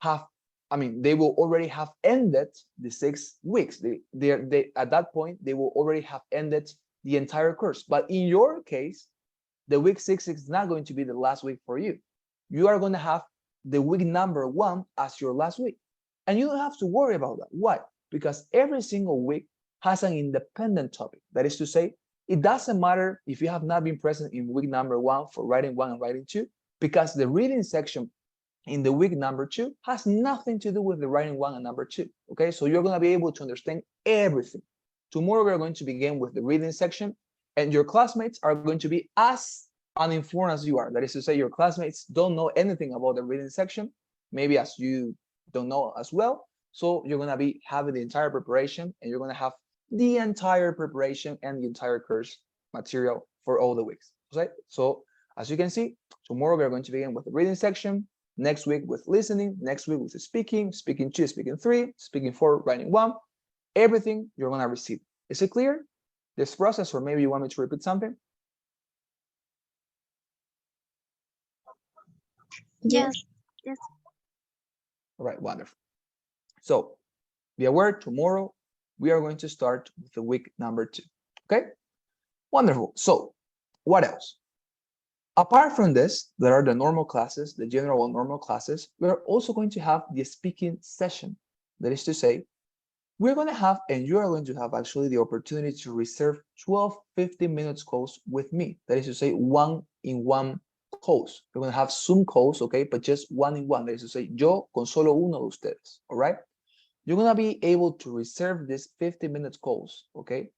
have, they will already have ended the 6 weeks. They at that point, they will already have ended the entire course. But in your case, the week 6 is not going to be the last week for you. You are going to have the week number 1 as your last week. And you don't have to worry about that. Why? Because every single week has an independent topic. That is to say, it doesn't matter if you have not been present in week number 1 for writing 1 and writing 2, because the reading section in the week number 2 has nothing to do with the writing 1 and number 2. Okay, so you're going to be able to understand everything. Tomorrow, we're going to begin with the reading section, and your classmates are going to be as uninformed as you are. That is to say, your classmates don't know anything about the reading section, maybe as you don't know as well. So you're going to be having the entire preparation, and you're going to have the entire preparation and the entire course material for all the weeks. Okay? So as you can see, tomorrow we're going to begin with the reading section, next week with listening, next week with the speaking 2, speaking 3, speaking 4, writing 1. Everything you're going to receive. Is it clear, this process, or maybe you want me to repeat something? Yes. Yes. All right, wonderful. So be aware, tomorrow we are going to start with the week number 2. Okay, wonderful. So what else? Apart from this, there are the normal classes, the general and normal classes. We're also going to have the speaking session. That is to say, we're going to have, and you are going to have actually the opportunity to reserve 12 15-minute calls with me. That is to say, 1-on-1 calls. We're going to have Zoom calls, okay, but just 1-on-1. That is to say, yo con solo uno de ustedes, all right? You're going to be able to reserve these 50-minute calls, okay,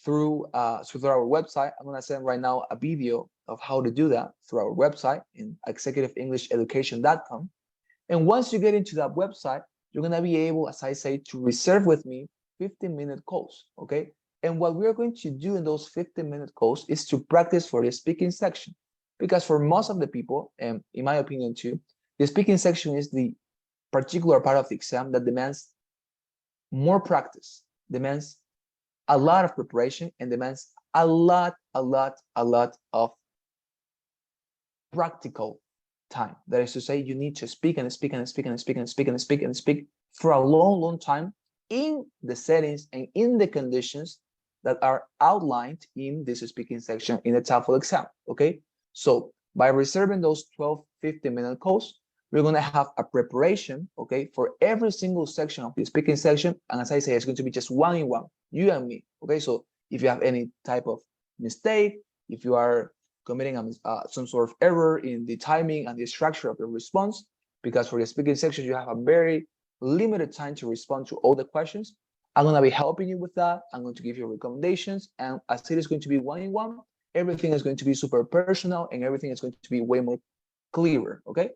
through our website. I'm going to send right now a video of how to do that through our website in executiveenglisheducation.com. And once you get into that website, you're going to be able, as I say, to reserve with me 15-minute calls, okay? And what we're going to do in those 15-minute calls is to practice for the speaking section. Because for most of the people, and in my opinion too, the speaking section is the particular part of the exam that demands more practice, demands a lot of preparation, and demands a lot of practical time. That is to say, you need to speak and speak and speak and speak and speak and speak and speak for a long time in the settings and in the conditions that are outlined in this speaking section in the TOEFL exam. Okay, so by reserving those 12 15-minute calls, we're going to have a preparation, okay, for every single section of the speaking section. And as I say, it's going to be just 1-on-1, you and me. Okay, so if you have any type of mistake, if you are committing some sort of error in the timing and the structure of the response, because for the speaking section, you have a very limited time to respond to all the questions. I'm going to be helping you with that. I'm going to give you recommendations. And as it is going to be 1-on-1, everything is going to be super personal and everything is going to be way more clearer, okay?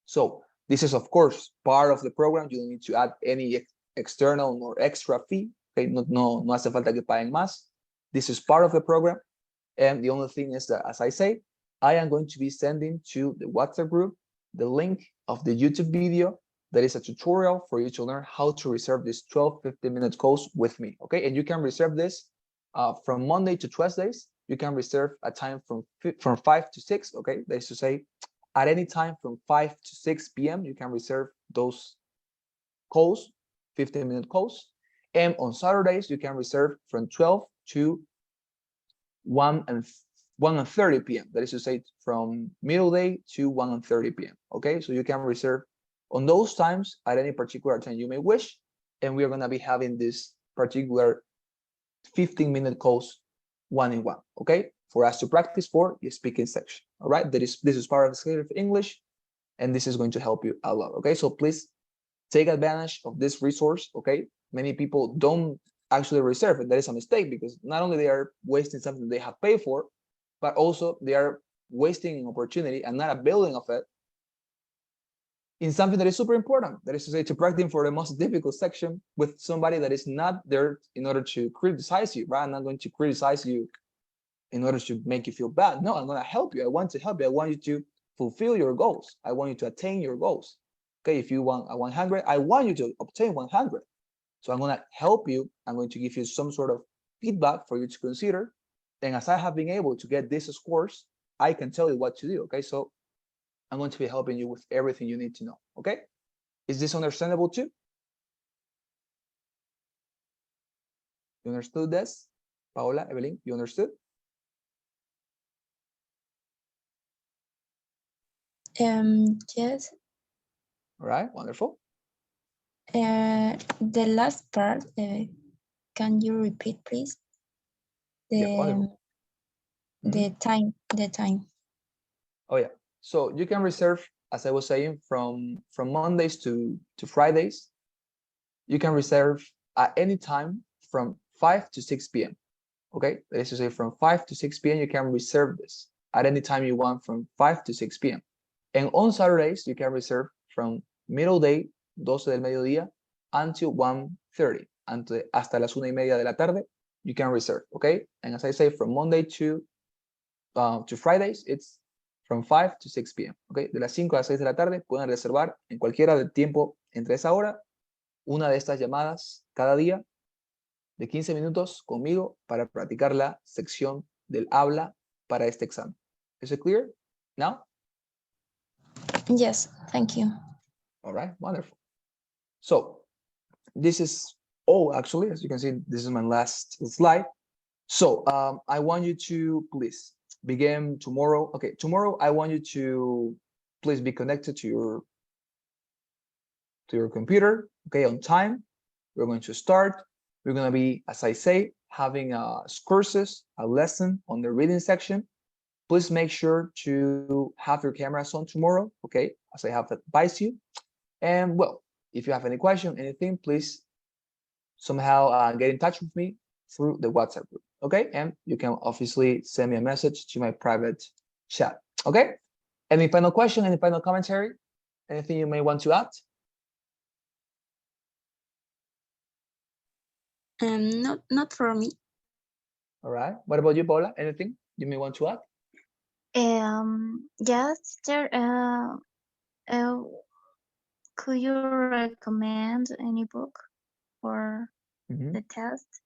So this is, of course, part of the program. You don't need to add any external or extra fee, okay? No hace falta que paguen más. This is part of the program. And the only thing is that, as I say, I am going to be sending to the WhatsApp group the link of the YouTube video that is a tutorial for you to learn how to reserve this 12-15-minute course with me, okay? And you can reserve this from Monday to Tuesdays. You can reserve a time from 5 to 6, okay? That is to say, at any time from 5 to 6 p.m., you can reserve those calls, 15-minute calls. And on Saturdays, you can reserve from 12 to 1:30 p.m. That is to say, from middle day to 1:30 p.m. Okay, so you can reserve on those times at any particular time you may wish, and we are going to be having this particular 15-minute calls one-on-one. Okay, for us to practice for the speaking section. All right, this is part of the School of English, and this is going to help you a lot. Okay, so please take advantage of this resource. Okay, many people don't actually reserve it. That is a mistake, because not only they are wasting something they have paid for, but also they are wasting an opportunity and not availing of it in something that is super important. That is to say, to practice for the most difficult section with somebody that is not there in order to criticize you, right? I'm not going to criticize you in order to make you feel bad. No, I'm going to help you. I want to help you. I want you to fulfill your goals. I want you to attain your goals. Okay, if you want a 100, I want you to obtain 100. So I'm going to help you. I'm going to give you some sort of feedback for you to consider. And as I have been able to get these scores, I can tell you what to do. Okay, so I'm going to be helping you with everything you need to know. Okay, is this understandable too? You understood this? Paola, Evelyn, you understood? Yes. All right, wonderful. The last part, can you repeat, please? Yeah, wonderful. The time. Oh yeah, so you can reserve, as I was saying, from Mondays to Fridays. You can reserve at any time from 5 to 6 p.m. Okay, that is to say, from 5 to 6 p.m. you can reserve this at any time you want from 5 to 6 p.m. And on Saturdays, you can reserve from middle day, 12 del mediodía, until 1:30, hasta las 1:30 de la tarde, you can reserve, okay? And as I say, from Monday to Fridays, it's from 5 to 6 p.m., okay? De las 5 a las 6 de la tarde, pueden reservar en cualquiera del tiempo entre esa hora, una de estas llamadas cada día de 15 minutos conmigo para practicar la sección del habla para este examen. Is it clear now? Yes, thank you. All right, wonderful. So this is all, actually, as you can see, this is my last slide. So I want you to please begin tomorrow. Okay, tomorrow I want you to please be connected to your computer, okay, on time. We're going to start. We're going to be, as I say, having courses, a lesson on the reading section. Please make sure to have your cameras on tomorrow, okay, as I have advised you. And well, if you have any question, anything, please somehow get in touch with me through the WhatsApp group, okay? And you can obviously send me a message to my private chat, okay? Any final question, any final commentary? Anything you may want to add? Not for me. All right. What about you, Paula? Anything you may want to add? Yes, there. Could you recommend any book for the test?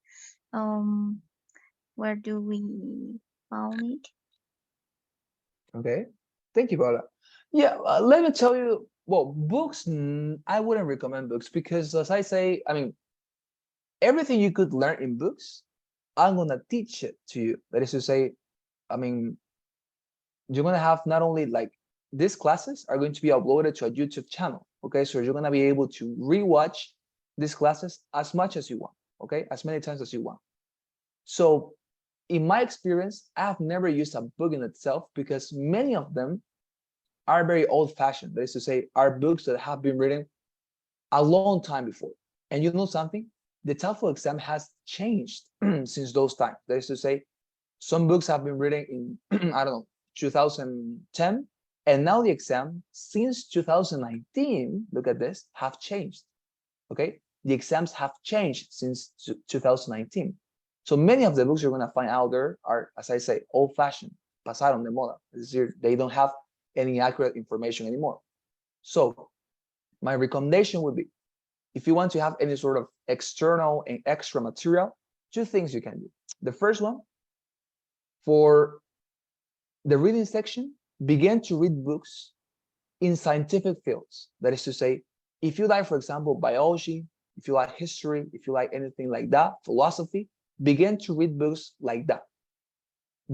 Where do we found it? Okay. Thank you, Paula. Yeah, let me tell you. Well, books. I wouldn't recommend books because, as I say, I mean, everything you could learn in books, I'm gonna teach it to you. That is to say, I mean, you're gonna have not only like these classes are going to be uploaded to a YouTube channel. Okay, so you're gonna be able to rewatch these classes as much as you want. Okay, as many times as you want. So, in my experience, I have never used a book in itself because many of them are very old-fashioned. That is to say, are books that have been written a long time before. And you know something? The TOEFL exam has changed since those times. That is to say, Some books have been written in, I don't know, 2010, and now the exam since 2019, look at this, have changed, okay? The exams have changed since 2019. So many of the books you're gonna find out there are, as I say, old-fashioned, pasaron de moda. They don't have any accurate information anymore. So my recommendation would be, if you want to have any sort of external and extra material, two things you can do. The first one, for the reading section, begin to read books in scientific fields. That is to say, if you like, for example, biology, if you like history, if you like anything like that, philosophy, begin to read books like that.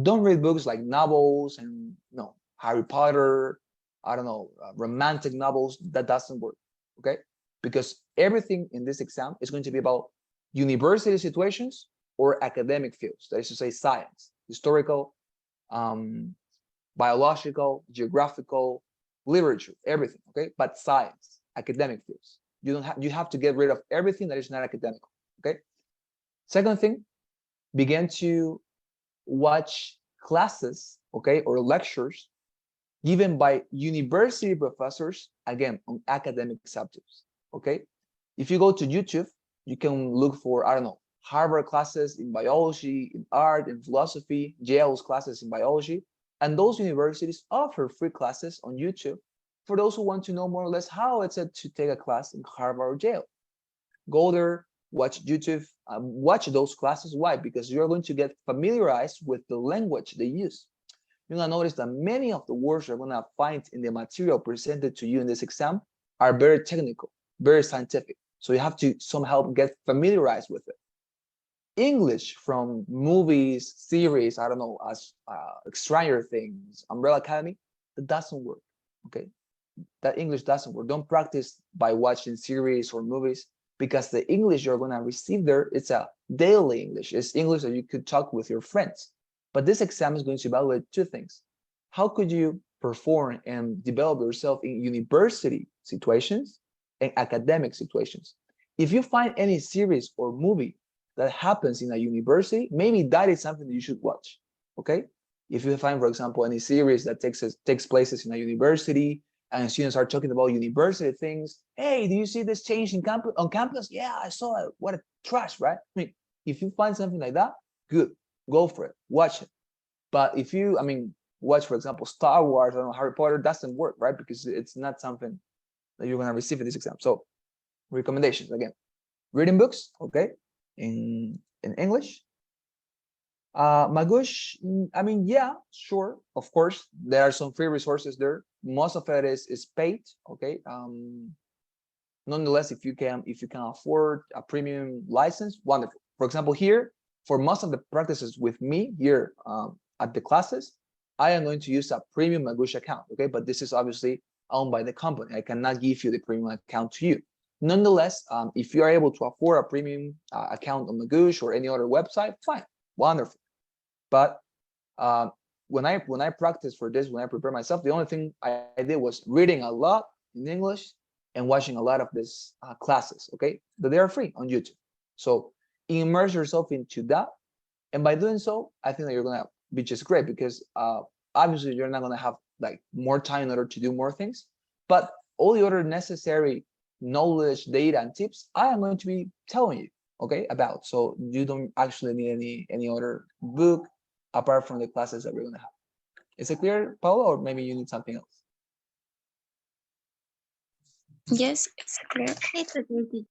Don't read books like novels and Harry Potter, I don't know, romantic novels. That doesn't work, okay? Because everything in this exam is going to be about university situations or academic fields. That is to say, science, historical, biological, geographical, literature, everything, okay? But science, academic fields. You have to get rid of everything that is not academic, okay? Second thing, begin to watch classes, okay, or lectures given by university professors, again, on academic subjects, okay? If you go to YouTube, you can look for, I don't know, Harvard classes in biology, in art, in philosophy, Yale's classes in biology, and those universities offer free classes on YouTube for those who want to know more or less how it's to take a class in Harvard or Yale. Go there, watch YouTube, watch those classes. Why? Because you're going to get familiarized with the language they use. You're gonna notice that many of the words you're gonna find in the material presented to you in this exam are very technical, very scientific. So you have to somehow get familiarized with it. English from movies, series, I don't know, as Stranger Things, Umbrella Academy, that doesn't work, okay? That English doesn't work. Don't practice by watching series or movies, because the English you're gonna receive there, it's a daily English. It's English that you could talk with your friends. But this exam is going to evaluate two things. How could you perform and develop yourself in university situations and academic situations? If you find any series or movie that happens in a university, maybe that is something that you should watch, okay? If you find, for example, any series that takes places in a university and students are talking about university things, hey, do you see this change in on campus? Yeah, I saw it. What a trash, right? I mean, if you find something like that, good, go for it, watch it. But if you, watch, for example, Star Wars, I don't know, Harry Potter, doesn't work, right? Because it's not something that you're gonna receive in this exam. So recommendations, again, reading books, okay, in English. Magoosh, yeah, sure, of course, there are some free resources there. Most of it is paid, okay. Nonetheless, if you can afford a premium license, wonderful. For example, here, for most of the practices with me here at the classes, I am going to use a premium Magoosh account, okay? But this is obviously owned by the company. I cannot give you the premium account to you. Nonetheless, if you are able to afford a premium account on Magoosh or any other website, fine, wonderful. But when I practice for this, when I prepare myself, the only thing I did was reading a lot in English and watching a lot of these classes, okay? But they are free on YouTube. So immerse yourself into that. And by doing so, I think that you're gonna be just great, because obviously you're not gonna have like more time in order to do more things, but all the other necessary knowledge, data, and tips I am going to be telling you, okay, about. So you don't actually need any other book apart from the classes that we're gonna have. Is it clear, Paula, or maybe you need something else? Yes, it's clear. It's okay.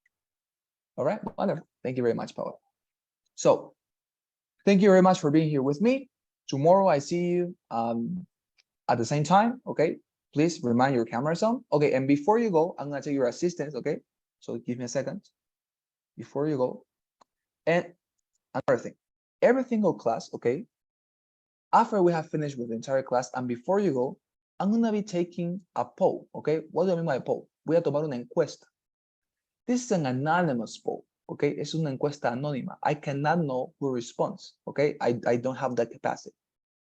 All right, wonderful. Thank you very much, Paula. So thank you very much for being here with me. Tomorrow I see you at the same time, okay? Please remind your cameras on. Okay, and before you go, I'm gonna take your assistance, okay? So give me a second before you go. And another thing, every single class, okay? After we have finished with the entire class and before you go, I'm gonna be taking a poll, okay? What do I mean by a poll? Voy a tomar una encuesta. This is an anonymous poll, okay? Es una encuesta anónima. I cannot know who responds, okay? I don't have that capacity.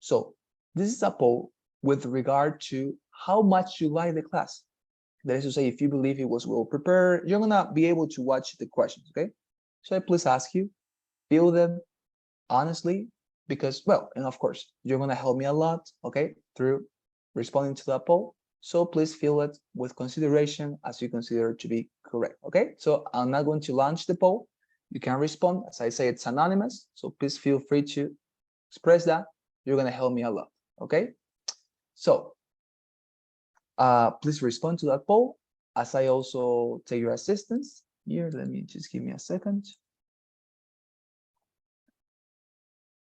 So this is a poll with regard to how much you like the class. That is to say, if you believe it was well prepared, you're gonna be able to watch the questions, okay? So I please ask you, fill them honestly, because, well, and of course, you're going to help me a lot, okay, through responding to that poll. So please fill it with consideration as you consider to be correct, okay? So I'm not going to launch the poll. You can respond. As I say, it's anonymous, so please feel free to express that. You're going to help me a lot, okay? So please respond to that poll as I also take your assistance here. Let me just give me a second.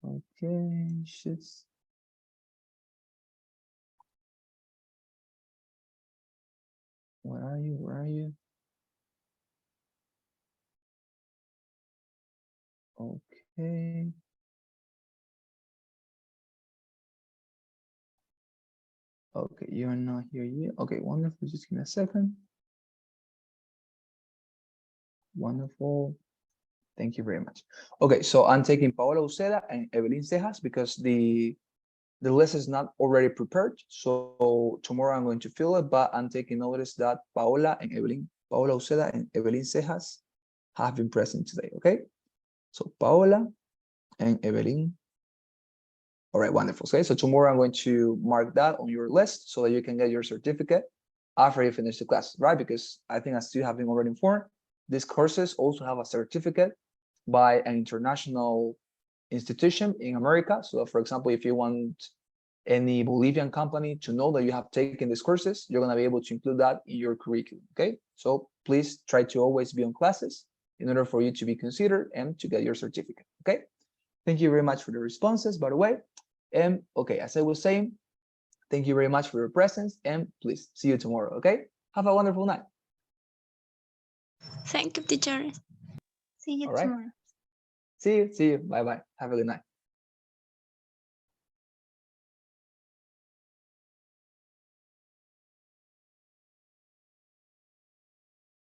Okay, shits. Where are you? Where are you? Okay. Okay, you're not here yet. Okay, wonderful. Just give me a second. Wonderful. Thank you very much. Okay, so I'm taking Paola Uceda and Evelyn Cejas because the list is not already prepared. So tomorrow I'm going to fill it, but I'm taking notice that Paola Uceda and Evelyn Cejas have been present today, okay? So Paola and Evelyn. All right, wonderful. Okay, so tomorrow I'm going to mark that on your list so that you can get your certificate after you finish the class, right? Because I think as you have been already informed, these courses also have a certificate by an international institution in America. So for example, if you want any Bolivian company to know that you have taken these courses, you're going to be able to include that in your curriculum, okay? So please try to always be on classes in order for you to be considered and to get your certificate, okay? Thank you very much for the responses, by the way. And okay, as I was saying, thank you very much for your presence, and please see you tomorrow, okay? Have a wonderful night. Thank you, teacher. See you All right. tomorrow. See you. Bye-bye. Have a good night.